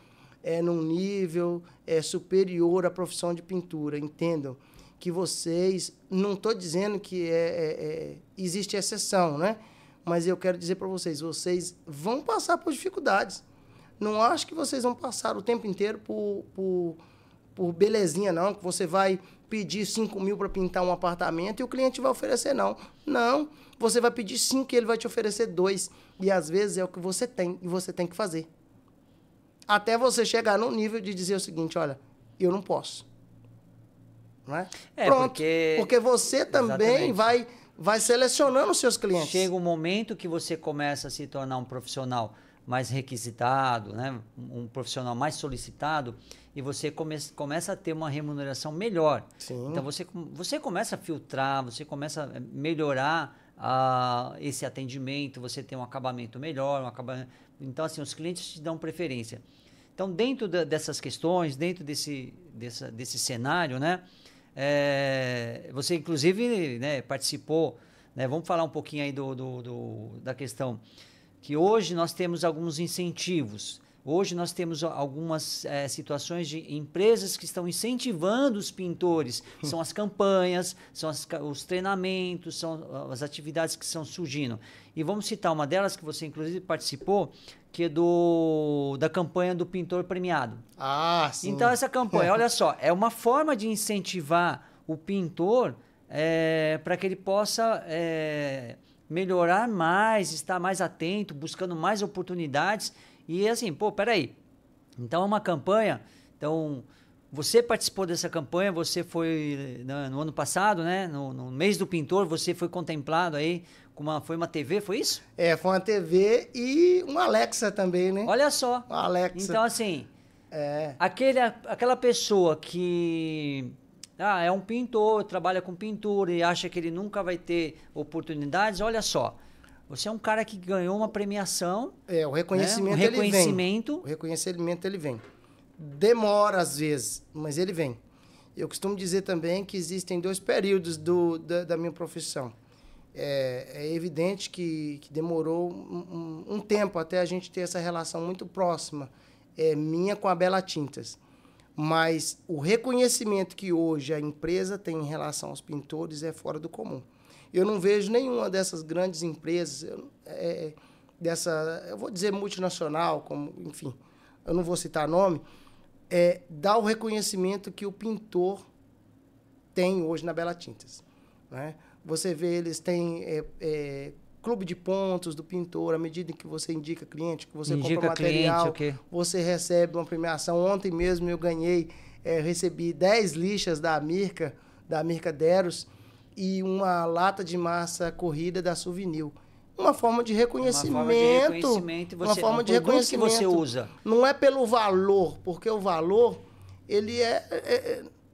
Speaker 4: num nível superior à profissão de pintura, entendam que vocês... Não estou dizendo que existe exceção, né? Mas eu quero dizer para vocês, vocês vão passar por dificuldades. Não acho que vocês vão passar o tempo inteiro por belezinha, não. Que você vai pedir 5 mil para pintar um apartamento e o cliente vai oferecer, não. Não, você vai pedir 5 e ele vai te oferecer 2. E às vezes é o que você tem e você tem que fazer. Até você chegar no nível de dizer o seguinte, olha, eu não posso. Não é? Pronto, porque você também vai selecionando os seus clientes.
Speaker 3: Chega um momento que você começa a se tornar um profissional mais requisitado, né? Um profissional mais solicitado, e você começa a ter uma remuneração melhor.
Speaker 4: Sim.
Speaker 3: Então você começa a filtrar, você começa a melhorar esse atendimento, você tem um acabamento melhor, então assim, os clientes te dão preferência. Então, dentro dessas questões, dentro desse cenário, né? Você, inclusive, né, participou, né, vamos falar um pouquinho aí da questão que hoje nós temos alguns incentivos. Hoje nós temos algumas situações de empresas que estão incentivando os pintores. São as campanhas, são os treinamentos, são as atividades que estão surgindo. E vamos citar uma delas que você, inclusive, participou, que é da campanha do pintor premiado.
Speaker 4: Ah, sim.
Speaker 3: Então, essa campanha, olha só, é uma forma de incentivar o pintor para que ele possa melhorar mais, estar mais atento, buscando mais oportunidades. E assim, peraí. Então, é uma campanha. Então, você participou dessa campanha, você foi no ano passado, né? No mês do pintor, você foi contemplado aí. Foi uma TV, foi isso?
Speaker 4: Foi uma TV e uma Alexa também, né?
Speaker 3: Olha só.
Speaker 4: Uma Alexa.
Speaker 3: Então, assim, aquela pessoa que é um pintor, trabalha com pintura e acha que ele nunca vai ter oportunidades, olha só. Você é um cara que ganhou uma premiação.
Speaker 4: O reconhecimento,
Speaker 3: né?
Speaker 4: ele vem. O reconhecimento, ele vem. Demora, às vezes, mas ele vem. Eu costumo dizer também que existem 2 períodos da minha profissão. É evidente que demorou um tempo até a gente ter essa relação muito próxima, minha com a Bela Tintas. Mas o reconhecimento que hoje a empresa tem em relação aos pintores é fora do comum. Eu não vejo nenhuma dessas grandes empresas, eu vou dizer multinacional, enfim, eu não vou citar nome, dar o reconhecimento que o pintor tem hoje na Bela Tintas, né? Você vê, eles têm clube de pontos do pintor, à medida em que você indica cliente, que você compra material, você recebe uma premiação. Ontem mesmo eu recebi 10 lixas da Mirka Deros e uma lata de massa corrida da Souvenir. Uma forma de reconhecimento. Uma forma de reconhecimento
Speaker 3: que você usa.
Speaker 4: Não é pelo valor, porque o valor, ele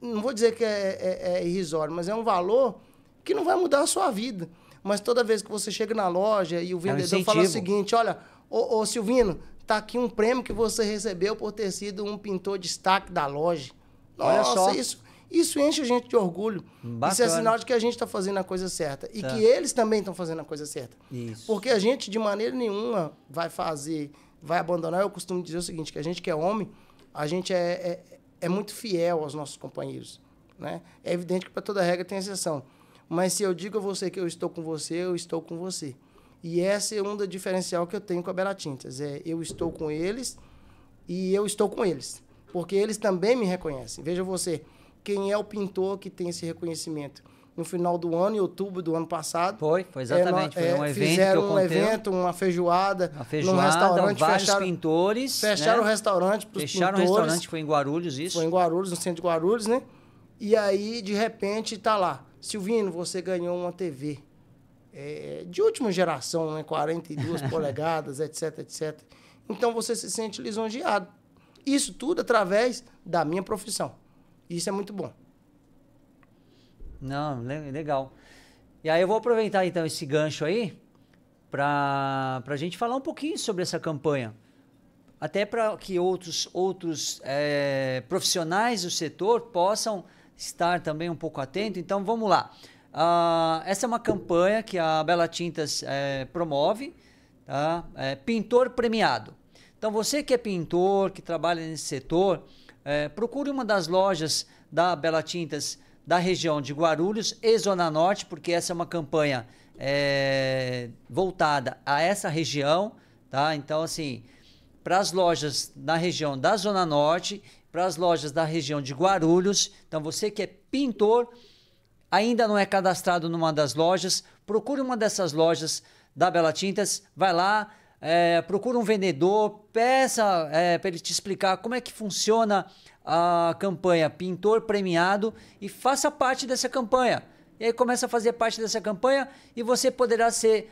Speaker 4: não vou dizer que é irrisório, mas é um valor que não vai mudar a sua vida. Mas toda vez que você chega na loja e o vendedor fala o seguinte, olha, ô Silvino, tá aqui um prêmio que você recebeu por ter sido um pintor destaque da loja. Nossa, isso enche a gente de orgulho.
Speaker 3: Bacana.
Speaker 4: Isso é sinal de que a gente está fazendo a coisa certa. E que eles também estão fazendo a coisa certa.
Speaker 3: Isso.
Speaker 4: Porque a gente, de maneira nenhuma, vai abandonar. Eu costumo dizer o seguinte, que a gente que é homem, a gente é muito fiel aos nossos companheiros, né? É evidente que para toda regra tem exceção. Mas se eu digo a você que eu estou com você, eu estou com você. E essa é um diferencial que eu tenho com a Bela Tintas. Eu estou com eles e eu estou com eles. Porque eles também me reconhecem. Veja você, quem é o pintor que tem esse reconhecimento? no final do ano, em outubro do ano passado.
Speaker 3: Foi exatamente. Foi um evento
Speaker 4: fizeram
Speaker 3: que eu
Speaker 4: um
Speaker 3: contei.
Speaker 4: evento, uma feijoada num
Speaker 3: Vários
Speaker 4: restaurante.
Speaker 3: pintores.
Speaker 4: Fecharam
Speaker 3: né?
Speaker 4: o restaurante para os pintores.
Speaker 3: Fecharam o restaurante, foi em Guarulhos isso.
Speaker 4: Foi em Guarulhos, no centro de Guarulhos, né? E aí, de repente, tá lá. Silvino, você ganhou uma TV. De última geração, né? 42 polegadas, etc, etc. Então, você se sente lisonjeado. Isso tudo através da minha profissão. Isso é muito bom.
Speaker 3: Não, legal. E aí eu vou aproveitar então esse gancho aí para a gente falar um pouquinho sobre essa campanha. Até para que outros profissionais do setor possam estar também um pouco atentos. Então vamos lá. Essa é uma campanha que a Bela Tintas promove, tá? Pintor premiado. Então você que é pintor, que trabalha nesse setor, procure uma das lojas da Bela Tintas da região de Guarulhos e Zona Norte, porque essa é uma campanha voltada a essa região, tá? Então, assim, para as lojas na região da Zona Norte, para as lojas da região de Guarulhos, então você que é pintor, ainda não é cadastrado numa das lojas, procure uma dessas lojas da Bela Tintas, vai lá, procura um vendedor, peça para ele te explicar como é que funciona a campanha Pintor Premiado e faça parte dessa campanha. E aí começa a fazer parte dessa campanha e você poderá ser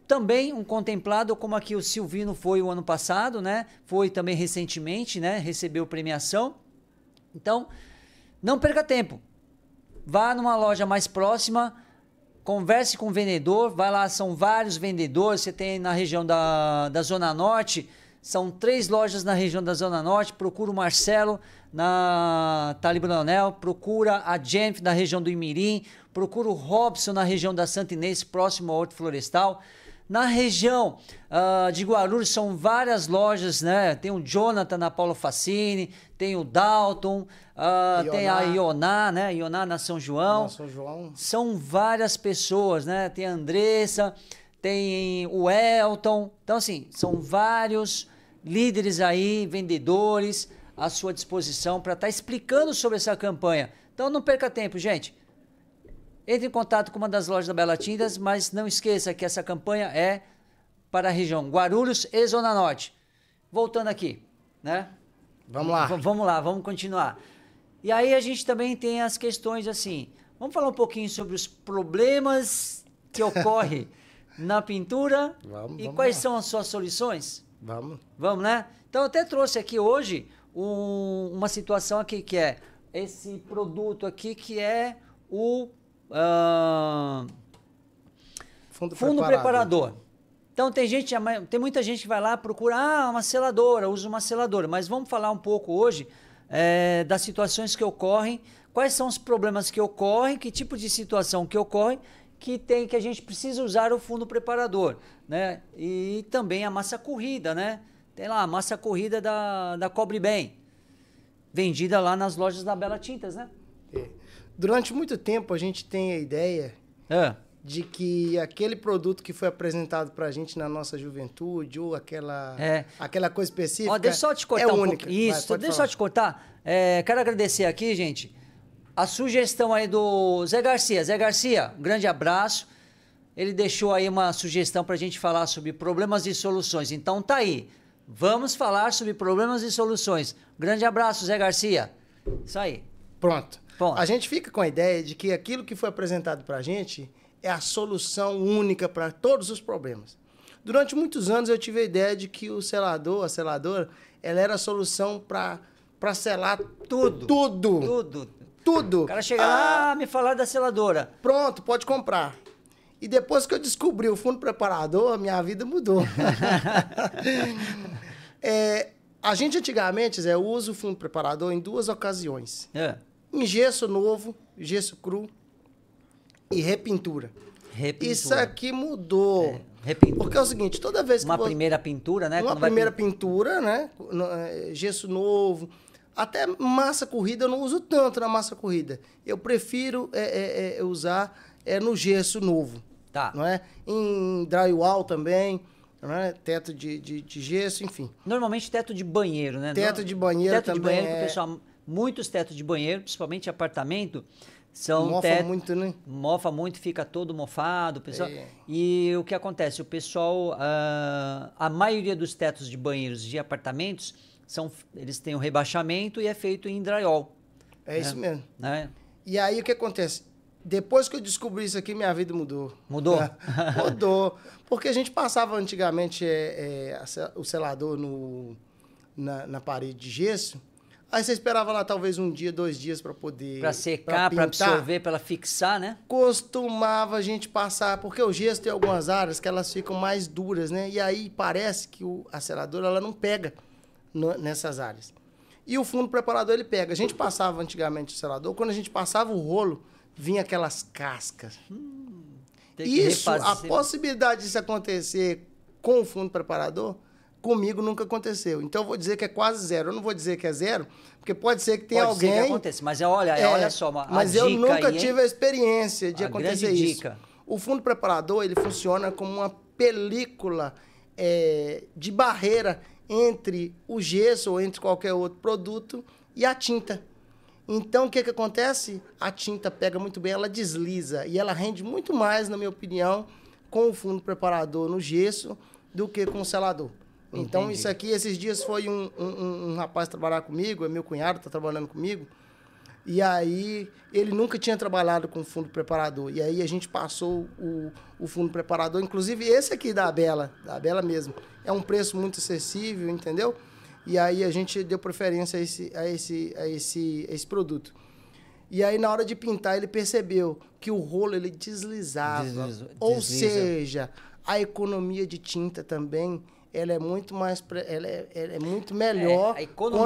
Speaker 3: também um contemplado, como aqui o Silvino foi o ano passado, né? Foi também recentemente, né? Recebeu premiação. Então, não perca tempo. Vá numa loja mais próxima, converse com o vendedor, vai lá, são vários vendedores, você tem na região da Zona Norte, são 3 lojas na região da Zona Norte, procura o Marcelo na Tali Brunel, procura a Jennifer na região do Imirim, procura o Robson na região da Santa Inês, próximo ao Horto Florestal. Na região de Guarulhos são várias lojas, né? Tem o Jonathan na Paulo Facini, tem o Dalton, tem a Ioná, né? Ioná na São João.
Speaker 4: Na São João.
Speaker 3: São várias pessoas, né? Tem a Andressa, tem o Elton. Então, assim, são vários líderes aí, vendedores à sua disposição para estar explicando sobre essa campanha. Então, não perca tempo, gente. Entre em contato com uma das lojas da Bela Tintas, mas não esqueça que essa campanha é para a região Guarulhos e Zona Norte. Voltando aqui, né?
Speaker 4: Vamos lá.
Speaker 3: Vamos lá, vamos continuar. E aí a gente também tem as questões assim, vamos falar um pouquinho sobre os problemas que ocorrem na pintura e quais são as suas soluções?
Speaker 4: Vamos.
Speaker 3: Vamos, né? Então eu até trouxe aqui hoje uma situação aqui que é esse produto aqui que é o fundo preparador. Então tem muita gente que vai lá procurar uma seladora, usa uma seladora, mas vamos falar um pouco hoje das situações que ocorrem, quais são os problemas que ocorrem, que tipo de situação que ocorre, que a gente precisa usar o fundo preparador, né? E também a massa corrida, né? Tem lá a massa corrida da Cobre Bem, vendida lá nas lojas da Bela Tintas, né?
Speaker 4: Durante muito tempo a gente tem a ideia de que aquele produto que foi apresentado pra gente na nossa juventude, ou aquela coisa específica,
Speaker 3: deixa eu só te cortar
Speaker 4: única.
Speaker 3: Isso, deixa eu só te cortar. Quero agradecer aqui, gente, a sugestão aí do Zé Garcia. Zé Garcia, um grande abraço. Ele deixou aí uma sugestão pra gente falar sobre problemas e soluções. Então tá aí. Vamos falar sobre problemas e soluções. Grande abraço, Zé Garcia. Isso aí.
Speaker 4: Pronto.
Speaker 3: Bom,
Speaker 4: a gente fica com a ideia de que aquilo que foi apresentado para a gente é a solução única para todos os problemas. Durante muitos anos eu tive a ideia de que o selador, a seladora, ela era a solução para selar tudo. Tudo.
Speaker 3: O cara chega lá, me falar da seladora.
Speaker 4: Pronto, pode comprar. E depois que eu descobri o fundo preparador, a minha vida mudou. A gente antigamente, Zé, usa o fundo preparador em 2 ocasiões. Em gesso novo, gesso cru e repintura. Isso aqui mudou.
Speaker 3: Repintura.
Speaker 4: Porque é o seguinte, toda vez que
Speaker 3: primeira pintura, né?
Speaker 4: Uma primeira pintura, né? Gesso novo. Até massa corrida eu não uso tanto na massa corrida. Eu prefiro usar no gesso novo.
Speaker 3: Tá.
Speaker 4: Não é? Em drywall também. Não é? Teto de gesso, enfim.
Speaker 3: Normalmente teto de banheiro, né?
Speaker 4: Teto de banheiro também.
Speaker 3: Teto de banheiro, que o pessoal... Muitos tetos de banheiro, principalmente apartamento,
Speaker 4: Mofa muito, né?
Speaker 3: Mofa muito, fica todo mofado. Pessoal.
Speaker 4: É.
Speaker 3: E o que acontece? O pessoal, a maioria dos tetos de banheiros de apartamentos, eles têm um rebaixamento e é feito em drywall.
Speaker 4: É isso mesmo.
Speaker 3: Né?
Speaker 4: E aí o que acontece? Depois que eu descobri isso aqui, minha vida mudou.
Speaker 3: Mudou?
Speaker 4: Mudou. Porque a gente passava antigamente o selador na parede de gesso. Aí você esperava lá talvez um dia, 2 dias para poder...
Speaker 3: Para secar, para absorver, para fixar, né?
Speaker 4: Costumava a gente passar, porque o gesso tem algumas áreas que elas ficam mais duras, né? E aí parece que a seladora ela não pega nessas áreas. E o fundo preparador ele pega. A gente passava antigamente o selador, quando a gente passava o rolo, vinha aquelas cascas. Isso, a possibilidade disso acontecer com o fundo preparador, comigo nunca aconteceu. Então eu vou dizer que é quase zero. Eu não vou dizer que é zero, porque pode ser que tenha alguém...
Speaker 3: Pode ser que aconteça, mas olha só,
Speaker 4: mas eu nunca tive a experiência de acontecer isso.
Speaker 3: Dica.
Speaker 4: O fundo preparador, ele funciona como uma película de barreira entre o gesso ou entre qualquer outro produto e a tinta. Então, o que acontece? A tinta pega muito bem, ela desliza e ela rende muito mais, na minha opinião, com o fundo preparador no gesso do que com o selador. Então,
Speaker 3: Entendi.
Speaker 4: isso aqui, esses dias foi um rapaz trabalhar comigo, é meu cunhado, está trabalhando comigo, e aí ele nunca tinha trabalhado com fundo preparador. E aí a gente passou o fundo preparador, inclusive esse aqui da Bela mesmo. É um preço muito acessível, entendeu? E aí a gente deu preferência a esse produto. E aí na hora de pintar ele percebeu que o rolo ele deslizava. Ou seja, a economia de tinta também ela é muito mais ela é muito melhor quando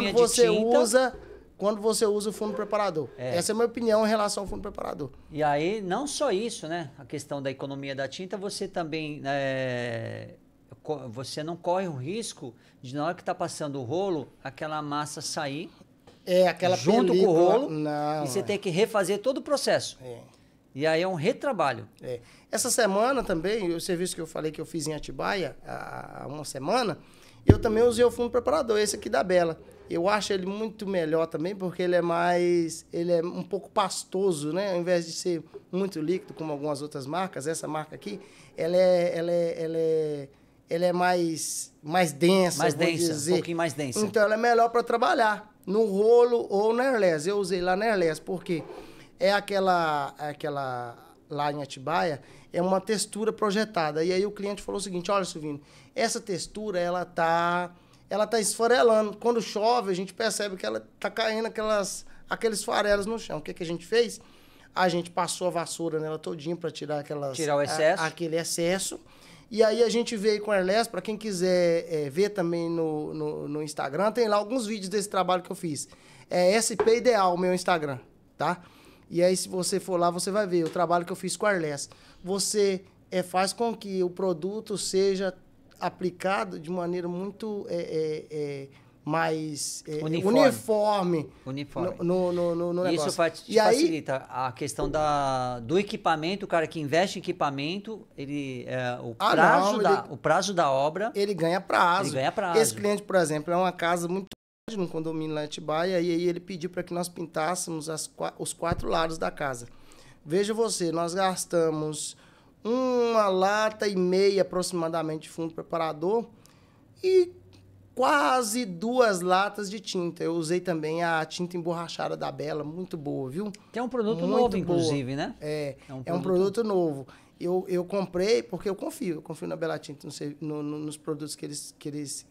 Speaker 4: você usa o fundo preparador. Essa é a minha opinião em relação ao fundo preparador.
Speaker 3: E aí, não só isso, né? A questão da economia da tinta, você também... você não corre o risco de, na hora que está passando o rolo, aquela massa sair
Speaker 4: aquela
Speaker 3: junto
Speaker 4: película,
Speaker 3: com o rolo
Speaker 4: não,
Speaker 3: e você tem que refazer todo o processo. E aí é um retrabalho.
Speaker 4: Essa semana também, o serviço que eu falei que eu fiz em Atibaia, há uma semana, eu também usei o fundo preparador, esse aqui da Bela. Eu acho ele muito melhor também, porque ele é um pouco pastoso, né? Ao invés de ser muito líquido, como algumas outras marcas, essa marca aqui, ela é mais densa,
Speaker 3: Mais densa,
Speaker 4: dizer.
Speaker 3: um pouquinho mais densa.
Speaker 4: Então, ela é melhor para trabalhar no rolo ou na Airless. Eu usei lá na Airless, porque é aquela lá em Atibaia, é uma textura projetada. E aí o cliente falou o seguinte, olha, Silvino, essa textura, ela tá esfarelando. Quando chove, a gente percebe que ela tá caindo aqueles farelos no chão. O que a gente fez? A gente passou a vassoura nela todinha para tirar
Speaker 3: o excesso.
Speaker 4: aquele excesso. E aí a gente veio com a Airless, para quem quiser ver também no Instagram, tem lá alguns vídeos desse trabalho que eu fiz. É SP Ideal, o meu Instagram, tá? E aí se você for lá, você vai ver o trabalho que eu fiz com a Airless. Você faz com que o produto seja aplicado de maneira muito mais uniforme no negócio.
Speaker 3: Isso facilita a questão do equipamento. O cara que investe em equipamento, o prazo da obra...
Speaker 4: Ele ganha prazo.
Speaker 3: Esse
Speaker 4: cliente, por exemplo, é uma casa muito grande, num condomínio lá em Atibaia, e aí ele pediu para que nós pintássemos os 4 lados da casa. Veja você, nós gastamos 1,5 lata aproximadamente de fundo preparador e quase 2 latas de tinta. Eu usei também a tinta emborrachada da Bela, muito boa, viu?
Speaker 3: Que é um produto novo, inclusive, né?
Speaker 4: É um produto novo. Eu comprei porque eu confio na Bela Tinta, nos produtos que eles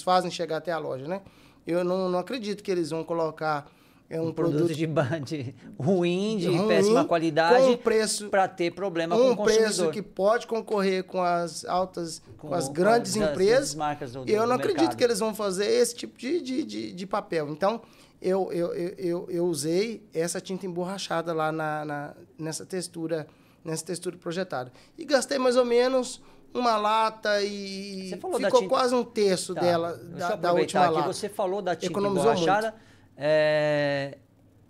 Speaker 4: fazem chegar até a loja, né? Eu não acredito que eles vão colocar um produto
Speaker 3: ruim, de péssima qualidade, para ter problema com o consumidor.
Speaker 4: Um preço que pode concorrer com as grandes empresas.
Speaker 3: Marcas do
Speaker 4: eu não
Speaker 3: mercado.
Speaker 4: acredito que eles vão fazer esse tipo de papel. Então, eu usei essa tinta emborrachada lá nessa textura projetada. E gastei mais ou menos 1 lata e ficou quase 1/3 dela, da última lata.
Speaker 3: Você falou da tinta
Speaker 4: Economizou
Speaker 3: emborrachada.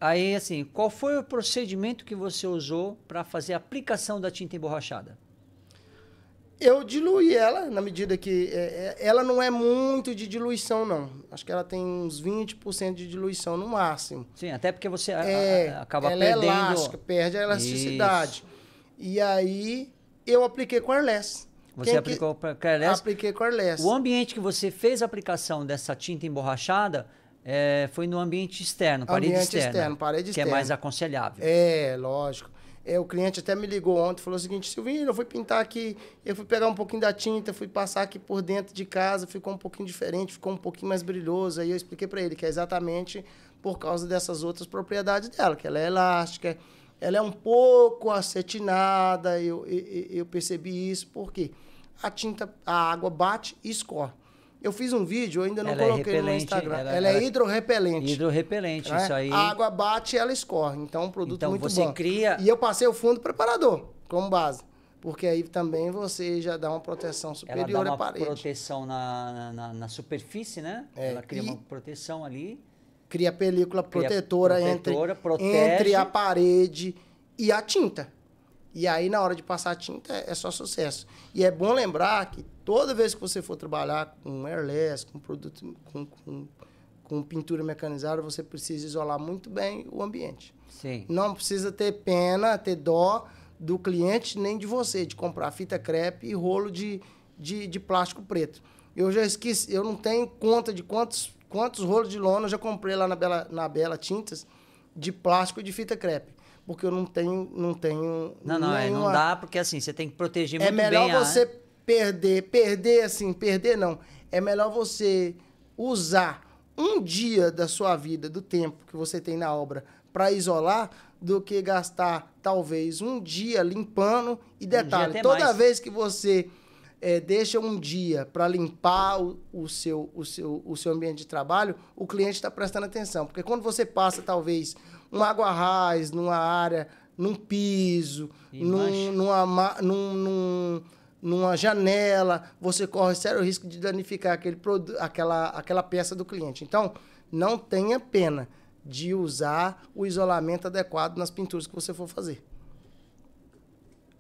Speaker 3: Aí, assim, qual foi o procedimento que você usou para fazer a aplicação da tinta emborrachada?
Speaker 4: Eu diluí ela, na medida que... ela não é muito de diluição, não. Acho que ela tem uns 20% de diluição no máximo.
Speaker 3: Sim, até porque você acaba
Speaker 4: ela
Speaker 3: perdendo...
Speaker 4: é elástica, perde a elasticidade. Isso. E aí, eu apliquei com Airless.
Speaker 3: Você aplicou com Airless?
Speaker 4: Apliquei com Airless.
Speaker 3: O ambiente que você fez a aplicação dessa tinta emborrachada foi no ambiente externo, parede externa. Que é mais aconselhável.
Speaker 4: Lógico. O cliente até me ligou ontem e falou o seguinte: Silvinho, eu fui pintar aqui, eu fui pegar um pouquinho da tinta, fui passar aqui por dentro de casa, ficou um pouquinho diferente, ficou um pouquinho mais brilhoso. Aí eu expliquei para ele que é exatamente por causa dessas outras propriedades dela, que ela é elástica, ela é um pouco acetinada, eu percebi isso, porque a água bate e escorre. Eu fiz um vídeo, eu ainda não coloquei no Instagram. Ela é hidrorrepelente.
Speaker 3: Hidrorrepelente, isso aí.
Speaker 4: A água bate e ela escorre. Então, é um produto muito bom.
Speaker 3: Cria...
Speaker 4: E eu passei o fundo preparador como base. Porque aí também você já dá uma proteção superior à parede.
Speaker 3: Ela dá uma proteção na superfície, né? Ela cria uma proteção ali.
Speaker 4: Cria película protetora entre a parede e a tinta. E aí, na hora de passar a tinta, é só sucesso. E é bom lembrar que toda vez que você for trabalhar com Airless, com produto, com pintura mecanizada, você precisa isolar muito bem o ambiente.
Speaker 3: Sim.
Speaker 4: Não precisa ter pena, ter dó do cliente, nem de você, de comprar fita crepe e rolo de plástico preto. Eu já esqueci, eu não tenho conta de quantos rolos de lona eu já comprei lá na Bela Tintas de plástico e de fita crepe. Porque eu não tenho
Speaker 3: Não dá, porque assim, você tem que proteger muito bem.
Speaker 4: É melhor você perder não. É melhor você usar um dia da sua vida, do tempo que você tem na obra, para isolar, do que gastar, talvez, um dia limpando. E detalhe, toda vez que você deixa um dia para limpar o seu ambiente de trabalho, o cliente está prestando atenção. Porque quando você passa, talvez, uma água raiz numa área, num piso, numa janela, você corre sério risco de danificar aquela peça do cliente. Então, não tenha pena de usar o isolamento adequado nas pinturas que você for fazer.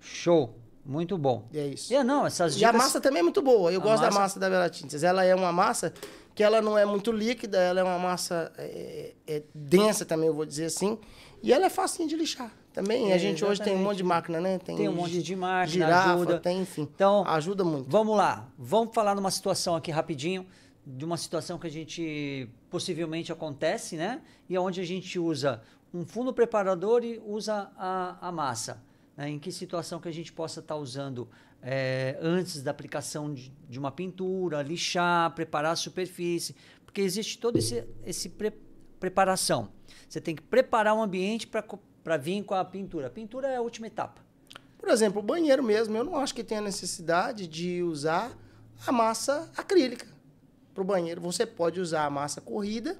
Speaker 3: Show! Muito bom.
Speaker 4: E é isso.
Speaker 3: Essas dicas...
Speaker 4: E a massa também é muito boa. Eu gosto da massa da Bela Tintas. Ela é uma massa que ela não é muito líquida, ela é uma massa densa também, eu vou dizer assim. E ela é facinha de lixar também. A gente hoje tem um monte de máquina, né?
Speaker 3: Tem um monte de máquina,
Speaker 4: girafa,
Speaker 3: ajuda.
Speaker 4: Enfim.
Speaker 3: Então,
Speaker 4: ajuda muito.
Speaker 3: Vamos lá. Vamos falar numa situação aqui rapidinho, de uma situação que a gente possivelmente acontece, né? E onde a gente usa um fundo preparador e usa a massa. Né? Em que situação que a gente possa estar usando antes da aplicação de uma pintura, lixar, preparar a superfície, porque existe toda esse preparação. Você tem que preparar um ambiente para vir com a pintura. A pintura é a última etapa.
Speaker 4: Por exemplo, o banheiro mesmo, eu não acho que tenha necessidade de usar a massa acrílica para o banheiro. Você pode usar a massa corrida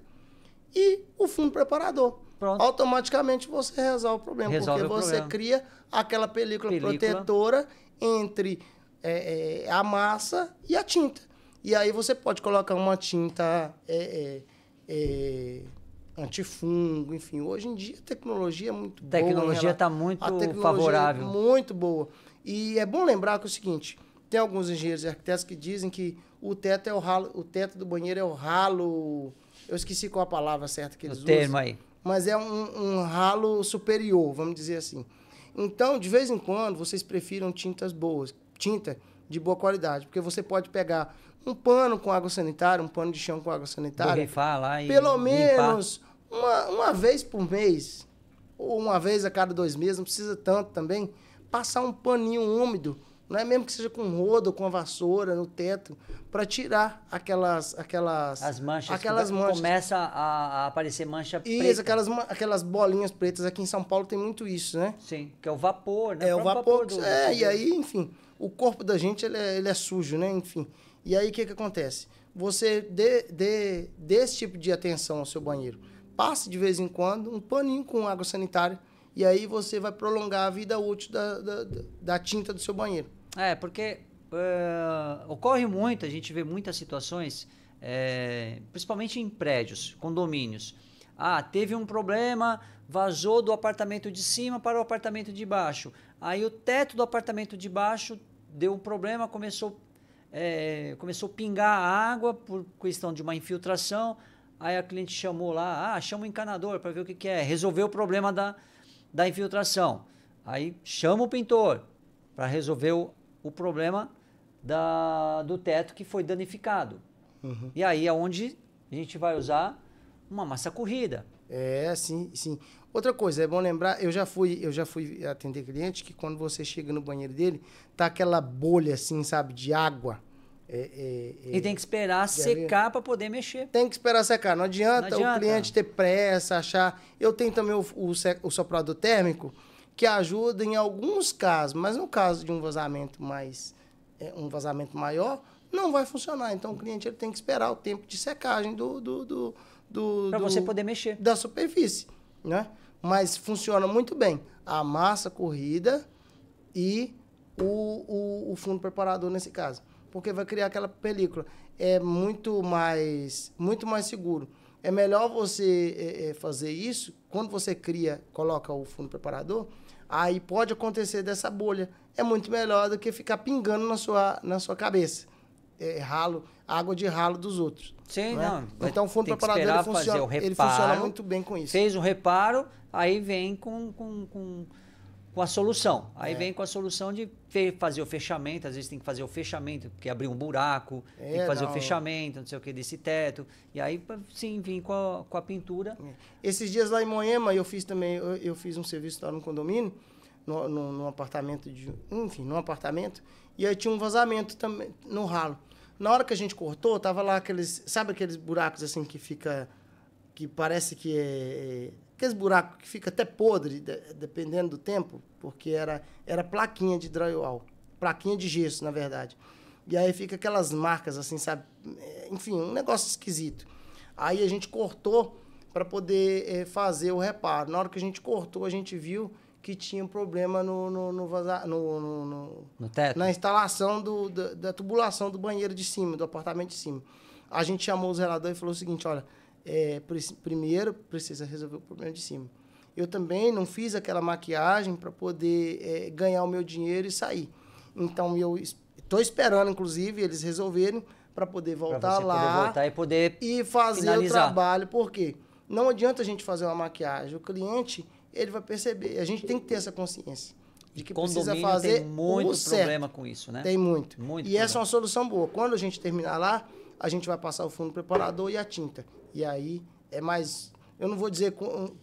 Speaker 4: e o fundo preparador. Pronto. Automaticamente você resolve o problema, porque você cria aquela película protetora entre a massa e a tinta. E aí você pode colocar uma tinta antifungo, enfim. Hoje em dia a tecnologia é muito boa.
Speaker 3: A tecnologia está muito favorável.
Speaker 4: Muito boa. E é bom lembrar que é o seguinte, tem alguns engenheiros e arquitetos que dizem que o teto o teto do banheiro é o ralo... Eu esqueci qual a palavra certa que eles usam.
Speaker 3: O termo aí.
Speaker 4: Mas é um ralo superior, vamos dizer assim. Então, de vez em quando, vocês prefiram tintas boas, tinta de boa qualidade, porque você pode pegar um pano com água sanitária, um pano de chão com água sanitária,
Speaker 3: borrifar lá e
Speaker 4: pelo menos uma vez por mês, ou uma vez a cada 2 meses, não precisa tanto também, passar um paninho úmido, não é mesmo que seja com rodo ou com a vassoura no teto, para tirar aquelas manchas.
Speaker 3: Começa a aparecer mancha preta.
Speaker 4: Isso, aquelas bolinhas pretas. Aqui em São Paulo tem muito isso, né?
Speaker 3: Sim, que é o vapor, né?
Speaker 4: É o vapor. E aí, enfim, o corpo da gente ele é sujo, né? Enfim. E aí, o que acontece? Você dê esse tipo de atenção ao seu banheiro. Passe de vez em quando um paninho com água sanitária e aí você vai prolongar a vida útil da tinta do seu banheiro.
Speaker 3: Porque ocorre muito, a gente vê muitas situações, principalmente em prédios, condomínios. Teve um problema, vazou do apartamento de cima para o apartamento de baixo. Aí o teto do apartamento de baixo deu um problema, começou a pingar a água por questão de uma infiltração. Aí a cliente chamou lá, chama o encanador para ver o que é. Resolveu o problema da infiltração. Aí chama o pintor para resolver o problema do teto que foi danificado.
Speaker 4: Uhum.
Speaker 3: E aí é onde a gente vai usar uma massa corrida.
Speaker 4: Sim, sim. Outra coisa, é bom lembrar, eu já fui atender cliente que quando você chega no banheiro dele, tá aquela bolha assim, sabe, de água.
Speaker 3: E tem que esperar secar para poder mexer.
Speaker 4: Tem que esperar secar. Não adianta o cliente ter pressa, achar... Eu tenho também o soprador térmico, que ajuda em alguns casos, mas no caso de um vazamento maior, não vai funcionar. Então, o cliente ele tem que esperar o tempo de secagem
Speaker 3: Para você poder mexer.
Speaker 4: Da superfície, né? Mas funciona muito bem. A massa corrida e o fundo preparador nesse caso. Porque vai criar aquela película. É muito mais seguro. É melhor você fazer isso quando você coloca o fundo preparador, aí pode acontecer dessa bolha. É muito melhor do que ficar pingando na sua cabeça. Água de ralo dos outros.
Speaker 3: Sim,
Speaker 4: né?
Speaker 3: não.
Speaker 4: Então o fundo preparador ele funciona muito bem com isso.
Speaker 3: Fez o reparo, aí vem com a solução. Aí vem com a solução de fazer o fechamento. Às vezes tem que fazer o fechamento, porque abriu um buraco, tem que fazer o fechamento, não sei o que, desse teto. E aí, sim, vem com a pintura.
Speaker 4: Esses dias lá em Moema, eu fiz um serviço lá no condomínio, num apartamento, num apartamento, e aí tinha um vazamento também no ralo. Na hora que a gente cortou, tava lá sabe aqueles buracos assim que parece que aqueles buracos que fica até podre, dependendo do tempo, porque era plaquinha de drywall, plaquinha de gesso, na verdade. E aí fica aquelas marcas assim, sabe? Enfim, um negócio esquisito. Aí a gente cortou para poder fazer o reparo. Na hora que a gente cortou, a gente viu que tinha um problema no
Speaker 3: teto?
Speaker 4: Na instalação da tubulação do banheiro de cima, do apartamento de cima. A gente chamou o zelador e falou o seguinte, olha, primeiro precisa resolver o problema de cima. Eu também não fiz aquela maquiagem para poder ganhar o meu dinheiro e sair. Então, eu estou esperando, inclusive, eles resolverem para poder voltar lá
Speaker 3: poder voltar e poder
Speaker 4: fazer
Speaker 3: finalizar.
Speaker 4: O trabalho. Por quê? Não adianta a gente fazer uma maquiagem. O cliente, ele vai perceber. A gente tem que ter essa consciência de que precisa fazer
Speaker 3: tem muito
Speaker 4: o certo.
Speaker 3: problema com isso, né?
Speaker 4: Tem muito.
Speaker 3: Muito
Speaker 4: Essa é uma solução boa. Quando a gente terminar lá, a gente vai passar o fundo preparador e a tinta. E aí é mais, eu não vou dizer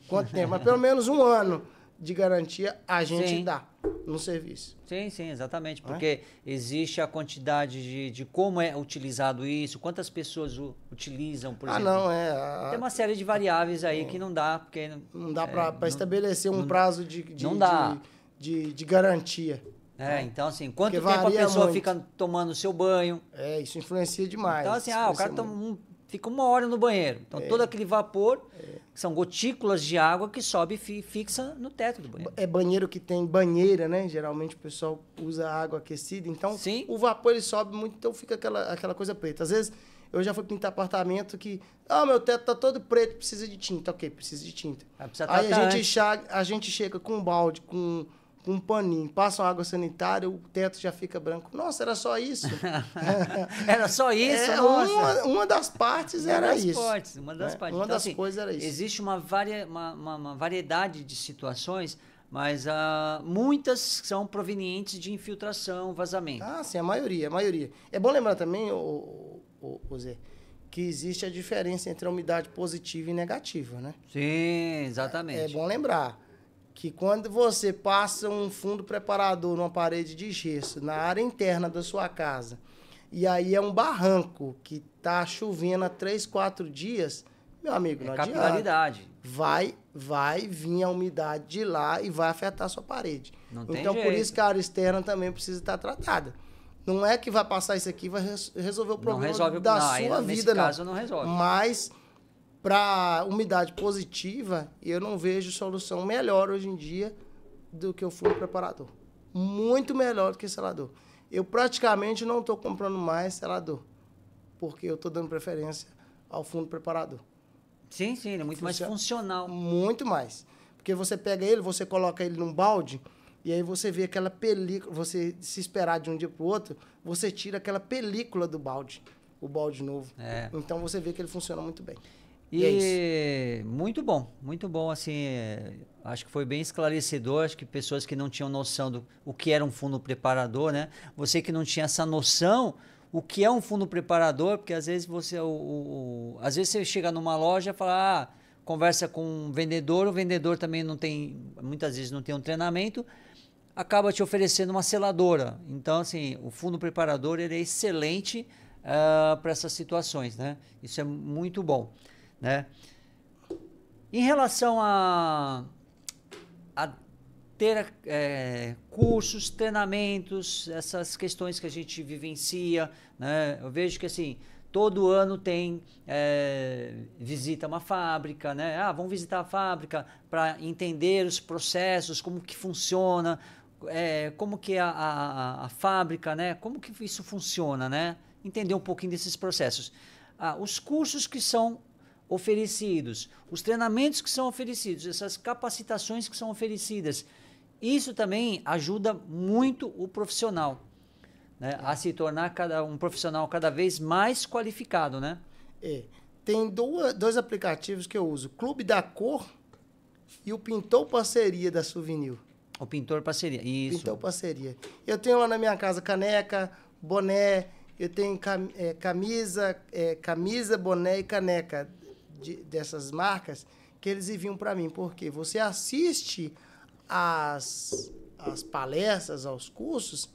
Speaker 4: quanto tempo, mas pelo menos 1 ano de garantia a gente dá no serviço.
Speaker 3: Sim, exatamente. Porque existe a quantidade de como é utilizado isso, quantas pessoas utilizam, por exemplo. Tem uma série de variáveis aí que não dá, porque...
Speaker 4: Não dá para estabelecer um prazo de garantia.
Speaker 3: Então assim, quanto tempo a pessoa fica tomando o seu banho.
Speaker 4: Isso influencia demais.
Speaker 3: Então assim, o cara fica 1 hora no banheiro. Então todo aquele vapor, que são gotículas de água que sobe e fixa no teto do banheiro.
Speaker 4: É banheiro que tem banheira, né? Geralmente o pessoal usa água aquecida. Então o vapor ele sobe muito, então fica aquela coisa preta. Às vezes eu já fui pintar apartamento que... meu teto tá todo preto, precisa de tinta. Ok, precisa de tinta. Aí a gente chega com um balde, com um paninho, passa uma água sanitária, o teto já fica branco. Nossa, era só isso?
Speaker 3: Era só isso?
Speaker 4: Uma das partes era isso.
Speaker 3: Uma das partes.
Speaker 4: Uma das coisas era isso.
Speaker 3: Existe uma variedade de situações, mas muitas são provenientes de infiltração, vazamento.
Speaker 4: Sim, a maioria. É bom lembrar também, Zé, que existe a diferença entre a umidade positiva e negativa, né?
Speaker 3: Sim, exatamente.
Speaker 4: É bom lembrar que quando você passa um fundo preparador numa parede de gesso na área interna da sua casa, e aí é um barranco que tá chovendo há 3, 4 dias, meu amigo, não adianta.
Speaker 3: Capilaridade.
Speaker 4: Vai vir a umidade de lá e vai afetar a sua parede.
Speaker 3: Não tem
Speaker 4: então,
Speaker 3: jeito.
Speaker 4: por isso que a área externa também precisa estar tratada. Não é que vai passar isso aqui e vai resolver o problema sua vida,
Speaker 3: nesse caso, não resolve.
Speaker 4: Mas... para umidade positiva, eu não vejo solução melhor hoje em dia do que o fundo preparador. Muito melhor do que selador. Eu praticamente não estou comprando mais selador, porque eu estou dando preferência ao fundo preparador.
Speaker 3: Sim, ele é muito mais funcional.
Speaker 4: Muito mais. Porque você pega ele, você coloca ele num balde, E aí você vê aquela película, você se esperar de um dia para o outro, você tira aquela película do balde, o balde novo. Então você vê que ele funciona muito bem.
Speaker 3: E é muito bom, assim, acho que foi bem esclarecedor, acho que pessoas que não tinham noção do o que era um fundo preparador, né? Você que não tinha essa noção, o que é um fundo preparador, porque às vezes às vezes você chega numa loja e fala, conversa com um vendedor, o vendedor também não tem, muitas vezes não tem um treinamento, acaba te oferecendo uma seladora. Então, assim, o fundo preparador ele é excelente para essas situações, né? Isso é muito bom, né? Em relação a ter cursos, treinamentos, essas questões que a gente vivencia, né? Eu vejo que assim, todo ano tem visita uma fábrica, né? Vamos visitar a fábrica para entender os processos, como que funciona, como que é a fábrica, né? Como que isso funciona, né? Entender um pouquinho desses processos. Os cursos que são oferecidos, os treinamentos que são oferecidos, essas capacitações que são oferecidas, isso também ajuda muito o profissional, né, a se tornar um profissional cada vez mais qualificado, né?
Speaker 4: Tem dois aplicativos que eu uso, Clube da Cor e o Pintor Parceria da Souvenir.
Speaker 3: O Pintor Parceria, isso.
Speaker 4: Pintor Parceria. Eu tenho lá na minha casa caneca, boné, eu tenho camisa, boné e caneca dessas marcas que eles enviam para mim. Porque você assiste as palestras, aos cursos,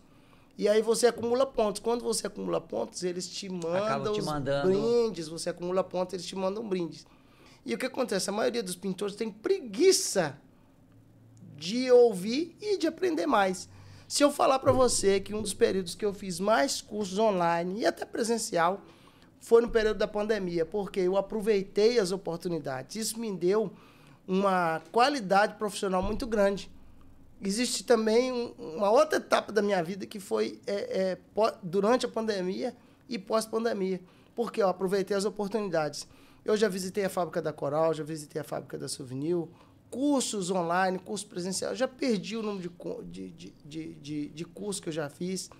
Speaker 4: e aí você acumula pontos. Quando você acumula pontos, eles te mandam brindes. Você acumula pontos, eles te mandam brindes. E o que acontece? A maioria dos pintores tem preguiça de ouvir e de aprender mais. Se eu falar para você que um dos períodos que eu fiz mais cursos online e até presencial foi no período da pandemia, porque eu aproveitei as oportunidades. Isso me deu uma qualidade profissional muito grande. Existe também uma outra etapa da minha vida que foi durante a pandemia e pós-pandemia, porque eu aproveitei as oportunidades. Eu já visitei a fábrica da Coral, já visitei a fábrica da Souvenir, cursos online, curso presencial, já perdi o número de cursos que eu já fiz.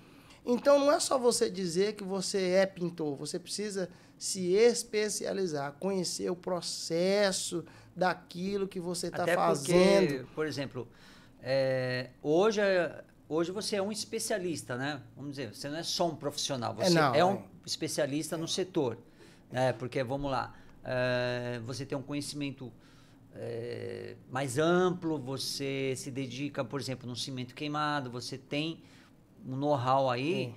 Speaker 4: Então, não é só você dizer que você é pintor, você precisa se especializar, conhecer o processo daquilo que você está fazendo.
Speaker 3: Porque, por exemplo, hoje você é um especialista, né? Vamos dizer, você não é só um profissional, você é um especialista no setor, né? Porque, vamos lá, você tem um conhecimento mais amplo, você se dedica, por exemplo, no cimento queimado, você tem um know-how aí,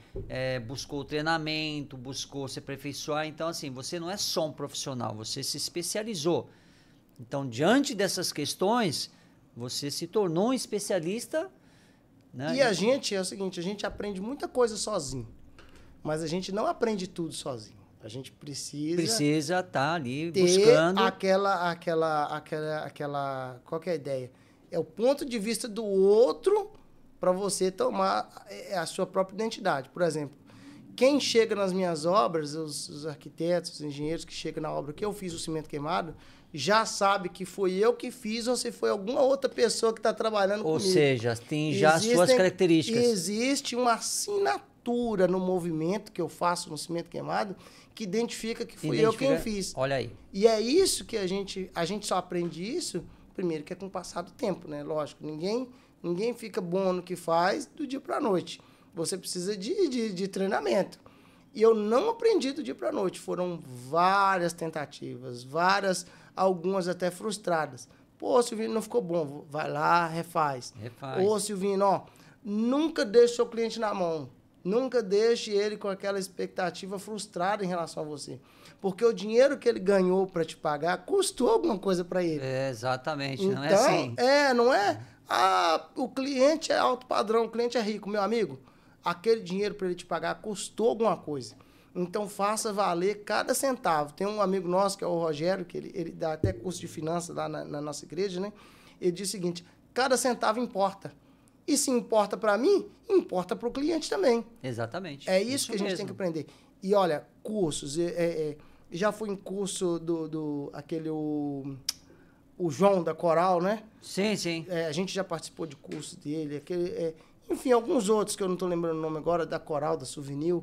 Speaker 3: buscou o treinamento, buscou se aperfeiçoar. Então, assim, você não é só um profissional, você se especializou. Então, diante dessas questões, você se tornou um especialista, né?
Speaker 4: E a gente, é o seguinte, a gente aprende muita coisa sozinho, mas a gente não aprende tudo sozinho. A gente precisa
Speaker 3: estar ali
Speaker 4: ter
Speaker 3: buscando
Speaker 4: qual que é a ideia? É o ponto de vista do outro para você tomar a sua própria identidade. Por exemplo, quem chega nas minhas obras, os arquitetos, os engenheiros que chegam na obra que eu fiz o cimento queimado, já sabe que foi eu que fiz ou se foi alguma outra pessoa que está trabalhando comigo.
Speaker 3: Ou seja, tem já as suas características.
Speaker 4: Existe uma assinatura no movimento que eu faço no cimento queimado que identifica que fui eu quem fiz.
Speaker 3: Olha aí.
Speaker 4: E é isso que a gente só aprende isso, primeiro, que é com o passar do tempo, né? Lógico, ninguém fica bom no que faz do dia para a noite. Você precisa de treinamento. E eu não aprendi do dia para a noite. Foram várias tentativas, algumas até frustradas. Pô, Silvino, não ficou bom. Vai lá, refaz. Ô, Silvino, nunca deixe seu cliente na mão. Nunca deixe ele com aquela expectativa frustrada em relação a você. Porque o dinheiro que ele ganhou para te pagar custou alguma coisa para ele.
Speaker 3: Exatamente,
Speaker 4: então,
Speaker 3: não é assim.
Speaker 4: Não é? O cliente é alto padrão, o cliente é rico. Meu amigo, aquele dinheiro para ele te pagar custou alguma coisa. Então, faça valer cada centavo. Tem um amigo nosso, que é o Rogério, que ele dá até curso de finanças lá na nossa igreja, né? Ele diz o seguinte, cada centavo importa. E se importa para mim, importa para o cliente também.
Speaker 3: Exatamente.
Speaker 4: É isso que a gente tem que aprender. E olha, cursos. Já fui em curso o João da Coral, né?
Speaker 3: Sim, sim.
Speaker 4: A gente já participou de curso dele, enfim, alguns outros que eu não estou lembrando o nome agora, da Coral, da Souvenir,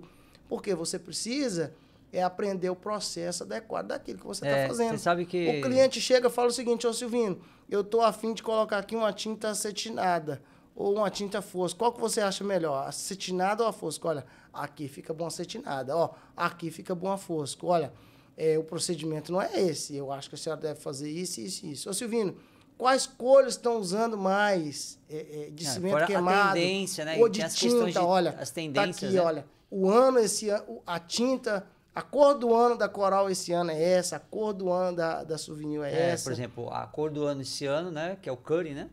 Speaker 4: porque você precisa aprender o processo adequado daquilo que você está fazendo.
Speaker 3: Você sabe que...
Speaker 4: O cliente chega e fala o seguinte: ô Silvino, eu estou a fim de colocar aqui uma tinta acetinada ou uma tinta fosca. Qual que você acha melhor, a acetinada ou a fosca? Olha, aqui fica bom a acetinada, ó, aqui fica bom a fosca. Olha, o procedimento não é esse, eu acho que a senhora deve fazer isso, isso e isso. Ô Silvino, quais cores estão usando mais de cimento queimado?
Speaker 3: A tendência, né?
Speaker 4: Ou de tinta, olha,
Speaker 3: as tendências,
Speaker 4: tá aqui,
Speaker 3: né?
Speaker 4: olha, o ano esse ano, a tinta, a cor do ano da Coral esse ano é essa, a cor do ano da Souvenir é essa.
Speaker 3: Por exemplo, a cor do ano esse ano, né? Que é o curry, né?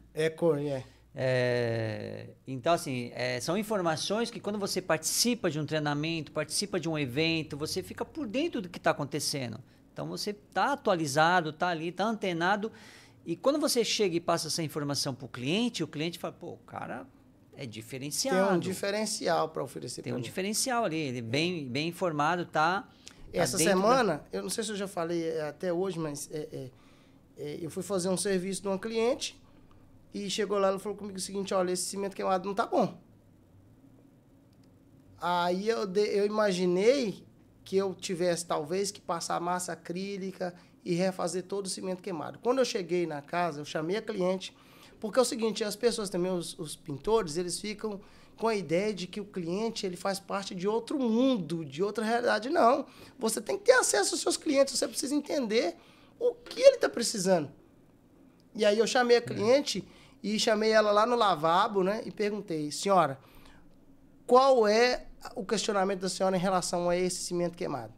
Speaker 3: Então, assim, são informações que quando você participa de um treinamento, participa de um evento, você fica por dentro do que está acontecendo. Então, você está atualizado, está ali, está antenado. E quando você chega e passa essa informação para o cliente fala, pô, o cara é diferenciado.
Speaker 4: Tem um diferencial para oferecer.
Speaker 3: Tem um diferencial ali, ele bem informado, tá?
Speaker 4: Essa semana, eu não sei se eu já falei até hoje, mas eu fui fazer um serviço de uma cliente e chegou lá, ela falou comigo o seguinte: olha, esse cimento queimado não tá bom. Aí eu imaginei que eu tivesse talvez que passar massa acrílica e refazer todo o cimento queimado. Quando eu cheguei na casa, eu chamei a cliente, porque é o seguinte, as pessoas também, os pintores, eles ficam com a ideia de que o cliente ele faz parte de outro mundo, de outra realidade. Não, você tem que ter acesso aos seus clientes, você precisa entender o que ele está precisando. E aí eu chamei a cliente e chamei ela lá no lavabo, né, e perguntei: senhora, qual é o questionamento da senhora em relação a esse cimento queimado?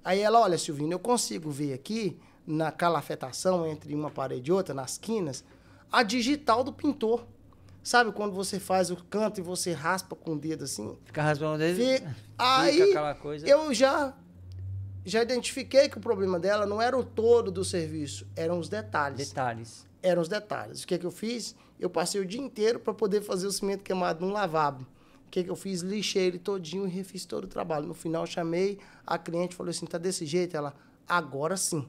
Speaker 4: Aí ela: olha, Silvino, eu consigo ver aqui, na calafetação entre uma parede e outra, nas quinas, a digital do pintor. Sabe quando você faz o canto e você raspa com o dedo assim?
Speaker 3: Fica raspando o dedo.
Speaker 4: Aí
Speaker 3: aquela coisa.
Speaker 4: Eu já identifiquei que o problema dela não era o todo do serviço, eram os detalhes. Eram os detalhes. O que eu fiz? Eu passei o dia inteiro para poder fazer o cimento queimado num lavabo. O que eu fiz? Lixei ele todinho e refiz todo o trabalho. No final, eu chamei a cliente e falei assim: tá desse jeito? Ela: agora sim.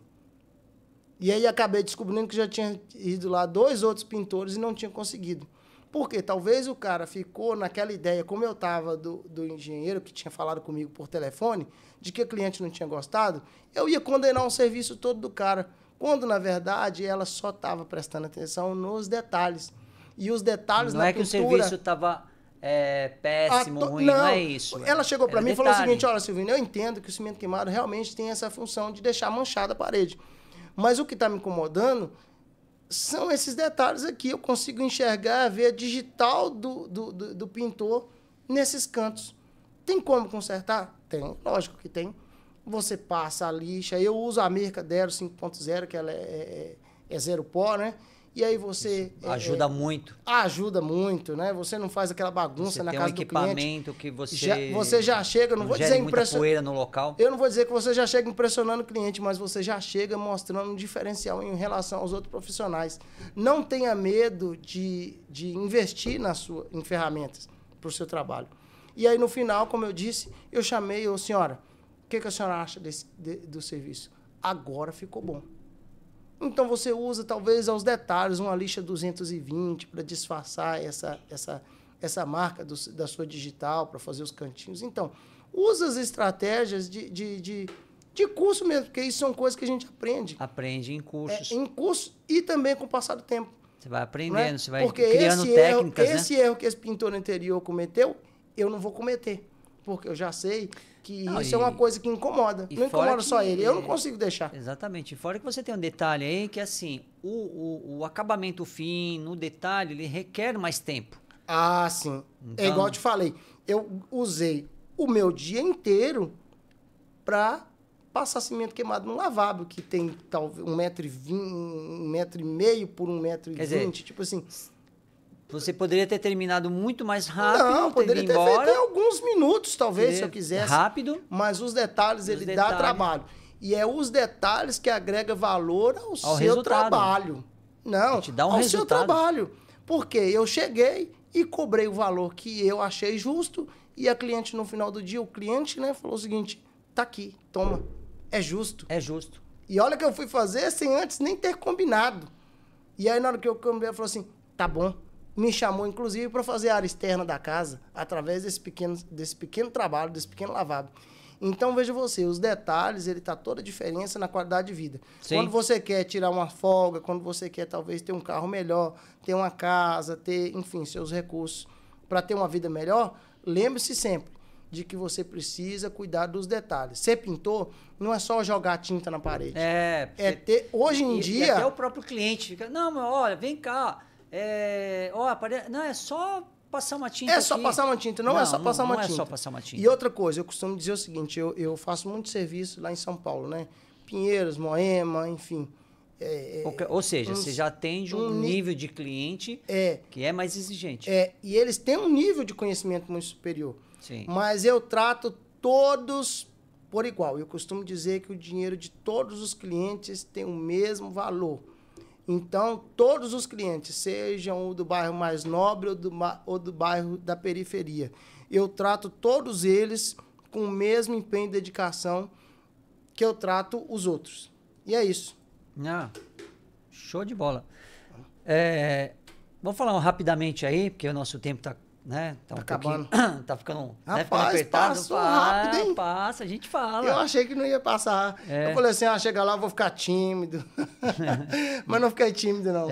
Speaker 4: E aí acabei descobrindo que já tinha ido lá 2 outros pintores e não tinha conseguido. Por quê? Talvez o cara ficou naquela ideia, como eu estava do engenheiro que tinha falado comigo por telefone, de que o cliente não tinha gostado, eu ia condenar o serviço todo do cara, quando, na verdade, ela só estava prestando atenção nos detalhes. E os detalhes
Speaker 3: não
Speaker 4: na
Speaker 3: é
Speaker 4: pintura...
Speaker 3: que o serviço estava péssimo, ruim, não é isso.
Speaker 4: Ela chegou para mim e falou o seguinte: olha, Silvino, eu entendo que o cimento queimado realmente tem essa função de deixar manchada a parede. Mas o que está me incomodando são esses detalhes aqui. Eu consigo enxergar, ver a digital do pintor nesses cantos. Tem como consertar? Tem, lógico que tem. Você passa a lixa. Eu uso a Mercadero 5.0, que ela é zero pó, né? E aí você...
Speaker 3: Ajuda muito.
Speaker 4: Ajuda muito, né? Você não faz aquela bagunça
Speaker 3: você
Speaker 4: na
Speaker 3: tem
Speaker 4: casa
Speaker 3: um
Speaker 4: do cliente.
Speaker 3: equipamento que você...
Speaker 4: Você já chega, não vou dizer
Speaker 3: muita poeira no local.
Speaker 4: Eu não vou dizer que você já chega impressionando o cliente, mas você já chega mostrando um diferencial em relação aos outros profissionais. Não tenha medo de investir em ferramentas para o seu trabalho. E aí, no final, como eu disse, eu chamei: ô senhora, o que a senhora acha do serviço? Agora ficou bom. Então, você usa, talvez, aos detalhes, uma lixa 220 para disfarçar essa marca da sua digital, para fazer os cantinhos. Então, usa as estratégias de curso mesmo, porque isso são coisas que a gente aprende.
Speaker 3: Aprende em cursos.
Speaker 4: Em curso e também com o passar do tempo.
Speaker 3: Você vai aprendendo,
Speaker 4: né?
Speaker 3: você vai
Speaker 4: porque
Speaker 3: criando técnicas,
Speaker 4: esse erro que esse pintor anterior cometeu, eu não vou cometer. Porque eu já sei que isso é uma coisa que incomoda. Não incomoda só ele, eu não consigo deixar.
Speaker 3: Exatamente. Fora que você tem um detalhe aí que, assim, o acabamento fino, o detalhe, ele requer mais tempo.
Speaker 4: Ah, sim. Então... É igual eu te falei. Eu usei o meu dia inteiro para passar cimento queimado num lavabo, que tem talvez 1,5 m por 1,20 m. Tipo assim...
Speaker 3: Você poderia ter terminado muito mais rápido.
Speaker 4: Não, poderia ter feito em alguns minutos, talvez, se eu quisesse.
Speaker 3: Rápido.
Speaker 4: Mas os detalhes, ele dá trabalho. E é os detalhes que agrega valor ao seu
Speaker 3: resultado.
Speaker 4: Trabalho. Não,
Speaker 3: te dá um
Speaker 4: ao
Speaker 3: resultado.
Speaker 4: seu trabalho. Porque eu cheguei e cobrei o valor que eu achei justo e a cliente, no final do dia, o cliente, né, falou o seguinte: tá aqui, toma. É justo.
Speaker 3: É justo.
Speaker 4: E olha que eu fui fazer sem antes nem ter combinado. E aí, na hora que eu cambiei, ele falou assim, tá bom. Me chamou, inclusive, para fazer a área externa da casa, através desse pequeno trabalho, desse pequeno lavabo. Então, veja você, os detalhes, ele tá toda a diferença na qualidade de vida.
Speaker 3: Sim.
Speaker 4: Quando você quer tirar uma folga, quando você quer, talvez, ter um carro melhor, ter uma casa, ter, enfim, seus recursos para ter uma vida melhor, lembre-se sempre de que você precisa cuidar dos detalhes. Ser pintor não é só jogar tinta na parede. Hoje em dia...
Speaker 3: E até o próprio cliente fica, não, mas olha, vem cá, não, é só passar uma tinta
Speaker 4: É só passar uma tinta, não é só passar uma tinta.
Speaker 3: Não é só passar uma tinta.
Speaker 4: E outra coisa, eu costumo dizer o seguinte, eu faço muito serviço lá em São Paulo, né? Pinheiros, Moema, enfim.
Speaker 3: Ou seja, você já atende um nível de cliente que é mais exigente.
Speaker 4: E eles têm um nível de conhecimento muito superior.
Speaker 3: Sim.
Speaker 4: Mas eu trato todos por igual. Eu costumo dizer que o dinheiro de todos os clientes tem o mesmo valor. Então, todos os clientes, sejam o do bairro mais nobre ou do bairro da periferia, eu trato todos eles com o mesmo empenho e dedicação que eu trato os outros. E é isso.
Speaker 3: Show de bola. Vamos falar rapidamente aí, porque o nosso tempo está... Né? Tá
Speaker 4: acabando.
Speaker 3: Tá ficando,
Speaker 4: rapaz,
Speaker 3: ficando apertado.
Speaker 4: Passou rápido, hein?
Speaker 3: Passa, a gente fala.
Speaker 4: Eu achei que não ia passar. Eu falei assim, chegar lá eu vou ficar tímido. Mas não fiquei tímido, não.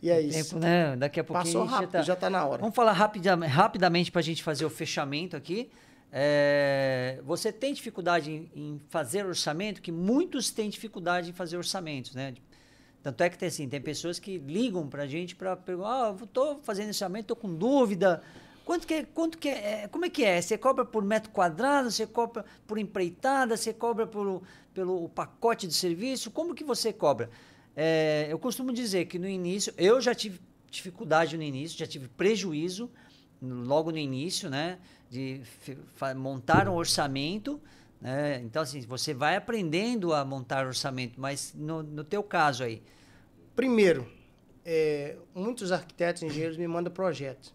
Speaker 4: E é isso.
Speaker 3: Tempo, né? Daqui a pouquinho
Speaker 4: passou rápido, já tá na hora.
Speaker 3: Vamos falar rapidamente para a gente fazer o fechamento aqui. Você tem dificuldade em fazer orçamento? Que muitos têm dificuldade em fazer orçamentos, né? Tanto é que tem pessoas que ligam para a gente para perguntar, estou fazendo orçamento, estou com dúvida. Quanto que é? Como é que é? Você cobra por metro quadrado? Você cobra por empreitada? Você cobra pelo pacote de serviço? Como que você cobra? Eu costumo dizer que no início, eu já tive dificuldade no início, já tive prejuízo logo no início, né? De montar um orçamento. Então, assim, você vai aprendendo a montar orçamento, mas no teu caso aí...
Speaker 4: Primeiro, muitos arquitetos e engenheiros me mandam projetos.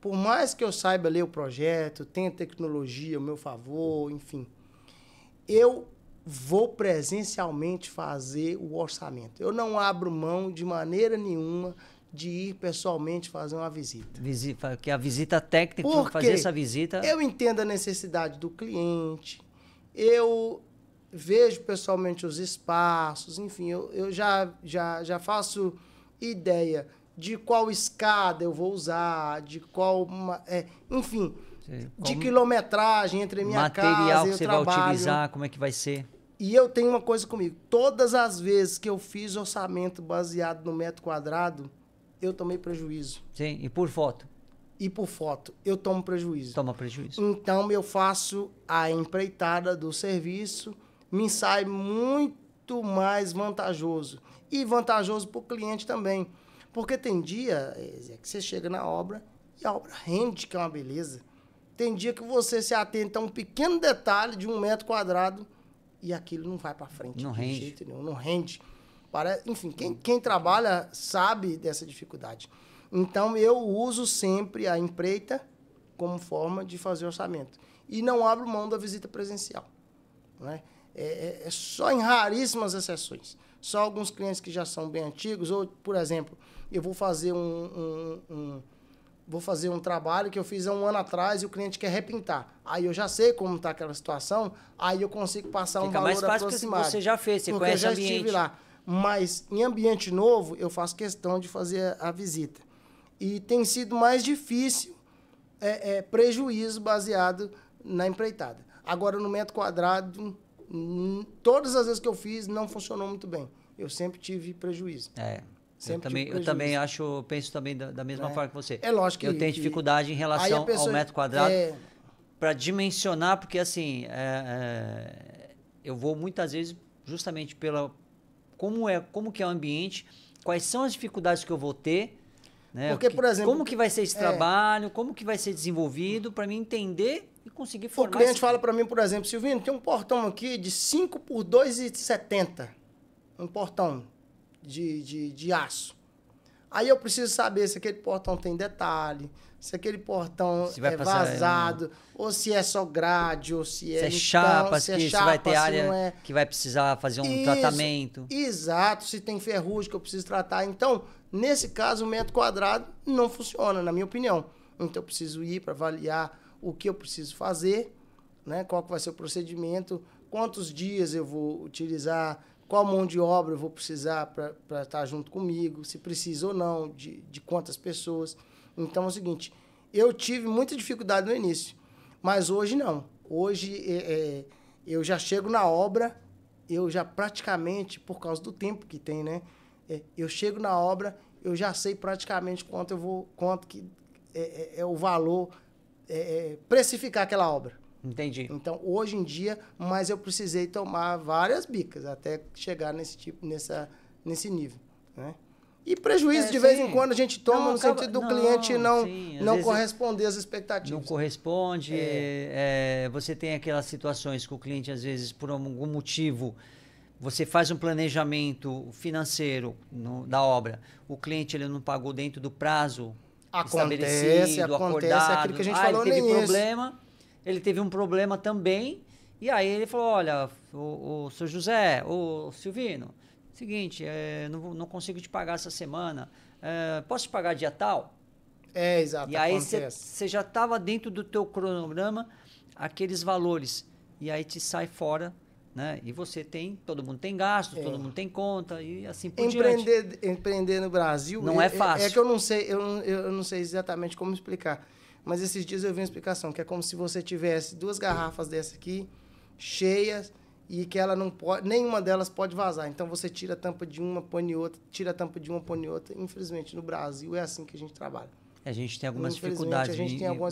Speaker 4: Por mais que eu saiba ler o projeto, tenha tecnologia ao meu favor, enfim, eu vou presencialmente fazer o orçamento. Eu não abro mão de maneira nenhuma de ir pessoalmente fazer uma visita.
Speaker 3: Que a visita técnica, fazer essa visita...
Speaker 4: Eu entendo a necessidade do cliente... Eu vejo pessoalmente os espaços, enfim, eu já faço ideia de qual escada eu vou usar, de qual, enfim, de quilometragem entre minha casa e o trabalho.
Speaker 3: Material que você vai utilizar, como é que vai ser.
Speaker 4: E eu tenho uma coisa comigo, todas as vezes que eu fiz orçamento baseado no metro quadrado, eu tomei prejuízo.
Speaker 3: Sim, e por foto?
Speaker 4: E por foto, eu tomo prejuízo.
Speaker 3: Toma prejuízo.
Speaker 4: Então, eu faço a empreitada do serviço, me sai muito mais vantajoso. E vantajoso para o cliente também. Porque tem dia que você chega na obra e a obra rende, que é uma beleza. Tem dia que você se atenta a um pequeno detalhe de 1 metro quadrado e aquilo não vai para frente.
Speaker 3: Não
Speaker 4: de
Speaker 3: rende.
Speaker 4: jeito nenhum, não rende. Enfim, quem trabalha sabe dessa dificuldade. Então, eu uso sempre a empreita como forma de fazer orçamento. E não abro mão da visita presencial. Né? É só em raríssimas exceções. Só alguns clientes que já são bem antigos. Ou, por exemplo, eu vou fazer um trabalho que eu fiz há 1 ano atrás e o cliente quer repintar. Aí eu já sei como está aquela situação, aí eu consigo passar um valor aproximado.
Speaker 3: Fica mais fácil porque você já fez, você conhece o ambiente.
Speaker 4: Porque eu já estive lá. Mas em ambiente novo, eu faço questão de fazer a visita. E tem sido mais difícil prejuízo baseado na empreitada. Agora, no metro quadrado, todas as vezes que eu fiz, não funcionou muito bem. Eu sempre tive prejuízo.
Speaker 3: Eu também penso também da mesma forma que você.
Speaker 4: É lógico que...
Speaker 3: Eu tenho dificuldade em relação ao metro quadrado para dimensionar, porque assim, eu vou muitas vezes justamente pela... Como que é o ambiente, quais são as dificuldades que eu vou ter, né?
Speaker 4: Porque, por exemplo...
Speaker 3: Como que vai ser esse trabalho, como que vai ser desenvolvido, para mim entender e conseguir formar...
Speaker 4: O cliente fala para mim, por exemplo, Silvino, tem um portão aqui de 5 por 2,70. Um portão de aço. Aí eu preciso saber se aquele portão tem detalhe, se aquele portão
Speaker 3: Se vai
Speaker 4: é
Speaker 3: passar,
Speaker 4: vazado, ou se é só grade, ou se é
Speaker 3: Se é chapa,
Speaker 4: se é
Speaker 3: se vai ter
Speaker 4: se
Speaker 3: área
Speaker 4: não é.
Speaker 3: que vai precisar fazer um
Speaker 4: Isso,
Speaker 3: tratamento.
Speaker 4: Exato, se tem ferrugem que eu preciso tratar. Então, nesse caso, o metro quadrado não funciona, na minha opinião. Então, eu preciso ir para avaliar o que eu preciso fazer, né? Qual que vai ser o procedimento, quantos dias eu vou utilizar, qual mão de obra eu vou precisar para estar junto comigo, se precisa ou não, de quantas pessoas. Então, é o seguinte, eu tive muita dificuldade no início, mas hoje não. Hoje, eu já chego na obra, eu já praticamente, por causa do tempo que tem, né? Eu chego na obra, eu já sei praticamente quanto que é o valor, precificar aquela obra.
Speaker 3: Entendi.
Speaker 4: Então, hoje em dia, mas eu precisei tomar várias bicas até chegar nesse nível, né? E prejuízo, de vez em quando, a gente toma
Speaker 3: Não,
Speaker 4: no sentido do cliente não corresponder às expectativas.
Speaker 3: Não corresponde. Você tem aquelas situações que o cliente, às vezes, por algum motivo, você faz um planejamento financeiro da obra, o cliente ele não pagou dentro do prazo estabelecido, acordado.
Speaker 4: Aquilo que a gente falou
Speaker 3: ele teve
Speaker 4: no
Speaker 3: problema, ele teve um problema também, e aí ele falou, olha, o seu José, o Silvino, seguinte, não consigo te pagar essa semana, posso te pagar dia tal?
Speaker 4: Exato.
Speaker 3: E aí você já estava dentro do teu cronograma aqueles valores, e aí te sai fora, né? E todo mundo tem gasto, todo mundo tem conta, e assim por diante.
Speaker 4: Empreender no Brasil
Speaker 3: não é fácil.
Speaker 4: É que eu não sei, eu não sei exatamente como explicar, mas esses dias eu vi uma explicação, que é como se você tivesse 2 garrafas dessa aqui, cheias, e que ela não pode, nenhuma delas pode vazar. Então você tira a tampa de uma, põe em outra, tira a tampa de uma, põe em outra. Infelizmente, no Brasil é assim que a gente trabalha.
Speaker 3: A gente tem algumas
Speaker 4: dificuldades.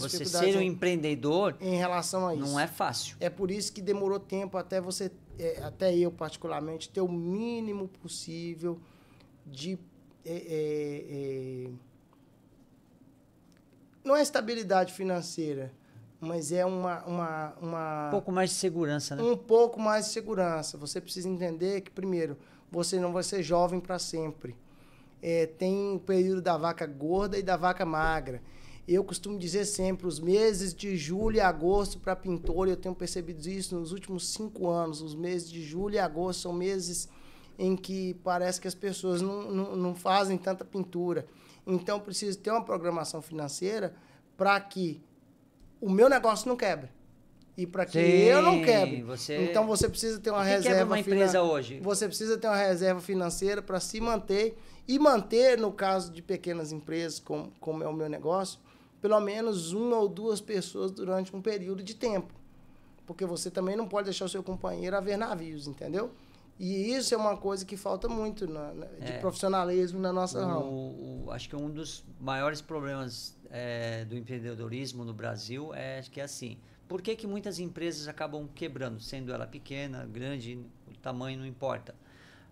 Speaker 3: Você ser um empreendedor
Speaker 4: em relação a isso.
Speaker 3: Não é fácil.
Speaker 4: É por isso que demorou tempo até você, até eu particularmente, ter o mínimo possível de não é estabilidade financeira, mas é um
Speaker 3: pouco mais de segurança, né?
Speaker 4: Um pouco mais de segurança. Você precisa entender que, primeiro, você não vai ser jovem para sempre. Tem o período da vaca gorda e da vaca magra. Eu costumo dizer sempre, os meses de julho e agosto para pintor, eu tenho percebido isso nos últimos 5 anos, os meses de julho e agosto são meses em que parece que as pessoas não fazem tanta pintura. Então, preciso ter uma programação financeira para que o meu negócio não quebre. E para que eu não quebre. Então, você precisa ter uma reserva
Speaker 3: uma empresa hoje?
Speaker 4: Você precisa ter uma reserva financeira para se manter. E manter, no caso de pequenas empresas, como é o meu negócio, pelo menos 1 ou 2 pessoas durante um período de tempo. Porque você também não pode deixar o seu companheiro a ver navios, entendeu? E isso é uma coisa que falta muito de profissionalismo na nossa ramo.
Speaker 3: Acho que um dos maiores problemas do empreendedorismo no Brasil que é assim. Por que muitas empresas acabam quebrando? Sendo ela pequena, grande, o tamanho não importa.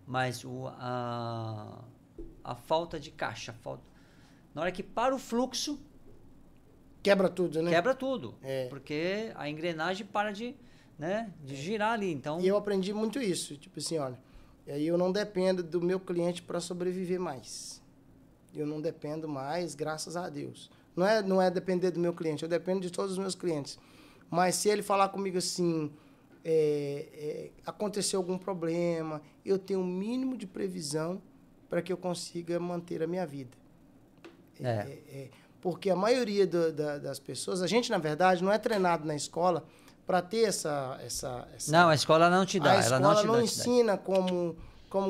Speaker 3: Mas a falta de caixa. Na hora que para o fluxo...
Speaker 4: Quebra tudo, né?
Speaker 3: Quebra tudo. Porque a engrenagem para de girar ali. Então...
Speaker 4: E eu aprendi muito isso. Tipo assim, olha, eu não dependo do meu cliente para sobreviver mais. Eu não dependo mais, graças a Deus. Não é depender do meu cliente, eu dependo de todos os meus clientes. Mas se ele falar comigo assim, aconteceu algum problema, eu tenho um mínimo de previsão para que eu consiga manter a minha vida. Porque a maioria das pessoas, a gente, na verdade, não é treinado na escola para ter essa...
Speaker 3: Não, a escola não te dá.
Speaker 4: A escola não ensina como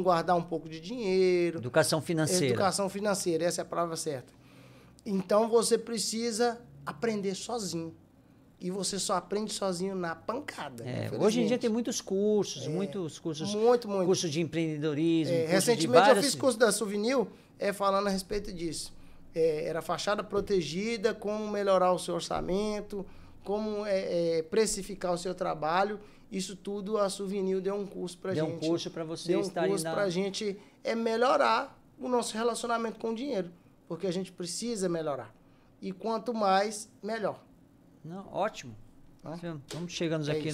Speaker 4: guardar um pouco de dinheiro.
Speaker 3: Educação financeira.
Speaker 4: Educação financeira, essa é a palavra certa. Então, você precisa aprender sozinho. E você só aprende sozinho na pancada.
Speaker 3: Hoje em dia tem muitos cursos, muitos cursos.
Speaker 4: Muito.
Speaker 3: Curso de empreendedorismo.
Speaker 4: Recentemente eu fiz curso da Souvenir falando a respeito disso. Era fachada protegida, como melhorar o seu orçamento, como precificar o seu trabalho. Isso tudo a Souvenir deu um curso pra gente.
Speaker 3: Deu um curso para você
Speaker 4: deu um curso pra gente melhorar o nosso relacionamento com o dinheiro. Porque a gente precisa melhorar. E quanto mais, melhor.
Speaker 3: Não, ótimo. Vamos chegando aqui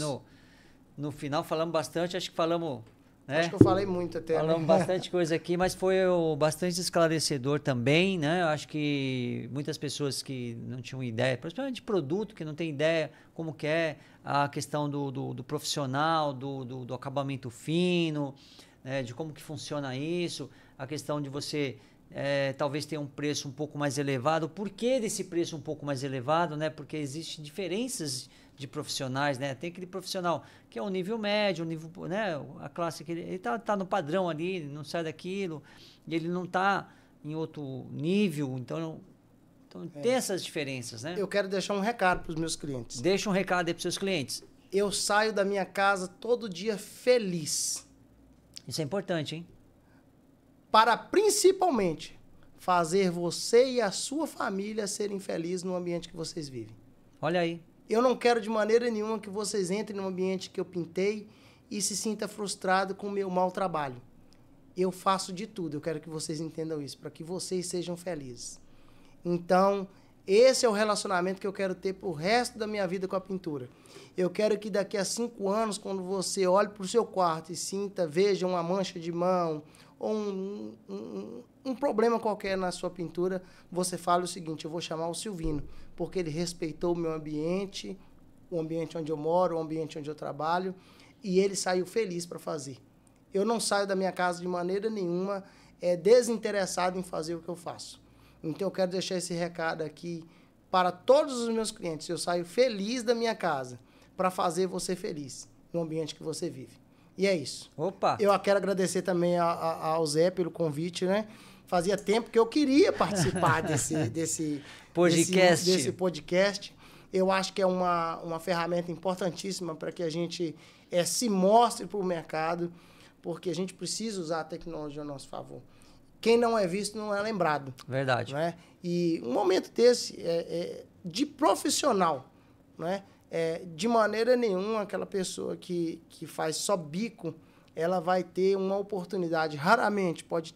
Speaker 3: no final. Falamos bastante, acho que falamos né?
Speaker 4: Acho que eu falei muito até.
Speaker 3: Falamos bastante coisa aqui, mas foi bastante esclarecedor também, né? Eu acho que muitas pessoas que não tinham ideia, principalmente de produto, que não tem ideia como que é a questão do profissional, do acabamento fino, né? De como que funciona isso, a questão de você talvez ter um preço um pouco mais elevado. Por que desse preço um pouco mais elevado, né? Porque existem diferenças de profissionais, né? Tem aquele profissional que é o nível médio, o nível, né? A classe que ele tá no padrão ali, ele não sai daquilo, e ele não tá em outro nível, então tem essas diferenças, né?
Speaker 4: Eu quero deixar um recado para os meus clientes.
Speaker 3: Deixa um recado aí para os seus clientes.
Speaker 4: Eu saio da minha casa todo dia feliz.
Speaker 3: Isso é importante, hein?
Speaker 4: Para principalmente fazer você e a sua família serem felizes no ambiente que vocês vivem.
Speaker 3: Olha aí.
Speaker 4: Eu não quero de maneira nenhuma que vocês entrem no ambiente que eu pintei e se sinta frustrado com o meu mau trabalho. Eu faço de tudo, eu quero que vocês entendam isso, para que vocês sejam felizes. Então, esse é o relacionamento que eu quero ter pro resto da minha vida com a pintura. Eu quero que daqui a 5 anos, quando você olhe para o seu quarto e veja uma mancha de mão ou um problema qualquer na sua pintura, você fala o seguinte: eu vou chamar o Silvino, porque ele respeitou o meu ambiente, o ambiente onde eu moro, o ambiente onde eu trabalho, e ele saiu feliz para fazer. Eu não saio da minha casa de maneira nenhuma desinteressado em fazer o que eu faço. Então eu quero deixar esse recado aqui para todos os meus clientes. Eu saio feliz da minha casa para fazer você feliz no ambiente que você vive. E é isso.
Speaker 3: Opa!
Speaker 4: Eu quero agradecer também ao Zé pelo convite, né? Fazia tempo que eu queria participar desse podcast. Eu acho que é uma ferramenta importantíssima para que a gente se mostre para o mercado, porque a gente precisa usar a tecnologia a nosso favor. Quem não é visto não é lembrado.
Speaker 3: Verdade.
Speaker 4: Não é? E um momento desse de profissional, não é? De maneira nenhuma aquela pessoa que faz só bico, ela vai ter uma oportunidade. Raramente pode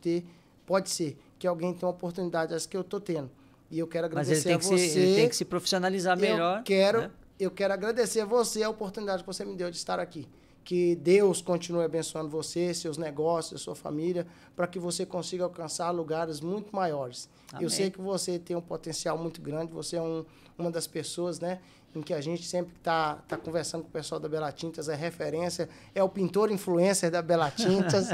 Speaker 4: ser que alguém tenha uma oportunidade essa que eu estou tendo. E eu quero agradecer a você.
Speaker 3: Ele tem que se profissionalizar melhor.
Speaker 4: Eu quero agradecer a você a oportunidade que você me deu de estar aqui. Que Deus continue abençoando você, seus negócios, sua família, para que você consiga alcançar lugares muito maiores. Amém. Eu sei que você tem um potencial muito grande, você é uma das pessoas, né, em que a gente sempre está conversando com o pessoal da Bela Tintas, é referência, é o pintor influencer da Bela Tintas.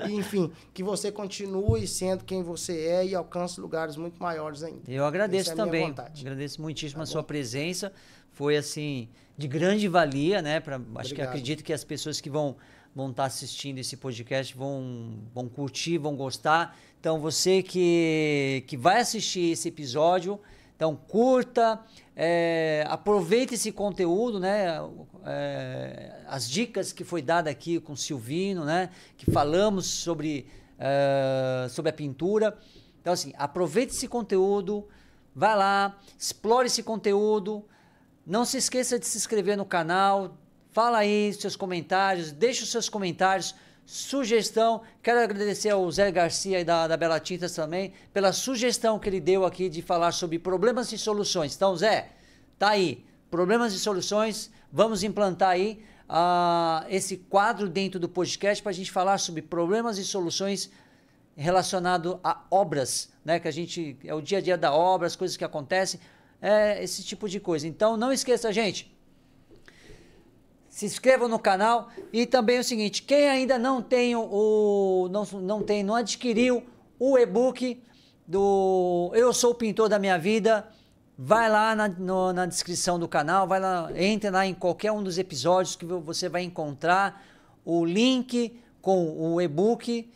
Speaker 4: E, enfim, que você continue sendo quem você é e alcance lugares muito maiores ainda.
Speaker 3: Eu agradeço também, agradeço muitíssimo a sua presença. Foi, assim, de grande valia, né? Acho que acredito que as pessoas que vão estar assistindo esse podcast vão curtir, vão gostar. Então, você que vai assistir esse episódio, então curta, aproveite esse conteúdo, né? As dicas que foi dada aqui com o Silvino, né? Que falamos sobre a pintura. Então, assim, aproveite esse conteúdo, vai lá, explore esse conteúdo. Não se esqueça de se inscrever no canal, fala aí seus comentários, deixa os seus comentários, sugestão. Quero agradecer ao Zé Garcia e da Bela Tintas também pela sugestão que ele deu aqui de falar sobre problemas e soluções. Então, Zé, tá aí, problemas e soluções, vamos implantar aí esse quadro dentro do podcast para a gente falar sobre problemas e soluções relacionado a obras, né? Que a gente, é o dia a dia da obra, as coisas que acontecem, esse tipo de coisa. Então, não esqueça, gente, se inscrevam no canal. E também é o seguinte, quem ainda não adquiriu o e-book do Eu Sou o Pintor da Minha Vida, vai lá na descrição do canal, vai lá, entra lá em qualquer um dos episódios que você vai encontrar o link com o e-book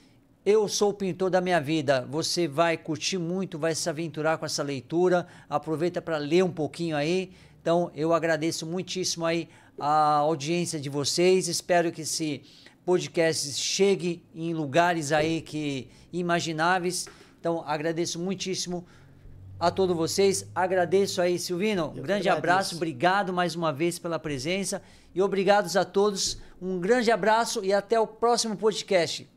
Speaker 3: Eu Sou o Pintor da Minha Vida. Você vai curtir muito, vai se aventurar com essa leitura. Aproveita para ler um pouquinho aí. Então, eu agradeço muitíssimo aí a audiência de vocês. Espero que esse podcast chegue em lugares aí imagináveis. Então, agradeço muitíssimo a todos vocês. Agradeço aí, Silvino. Um grande abraço. Obrigado mais uma vez pela presença. E obrigados a todos. Um grande abraço e até o próximo podcast.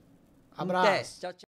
Speaker 4: Abraço.
Speaker 3: Tchau, tchau.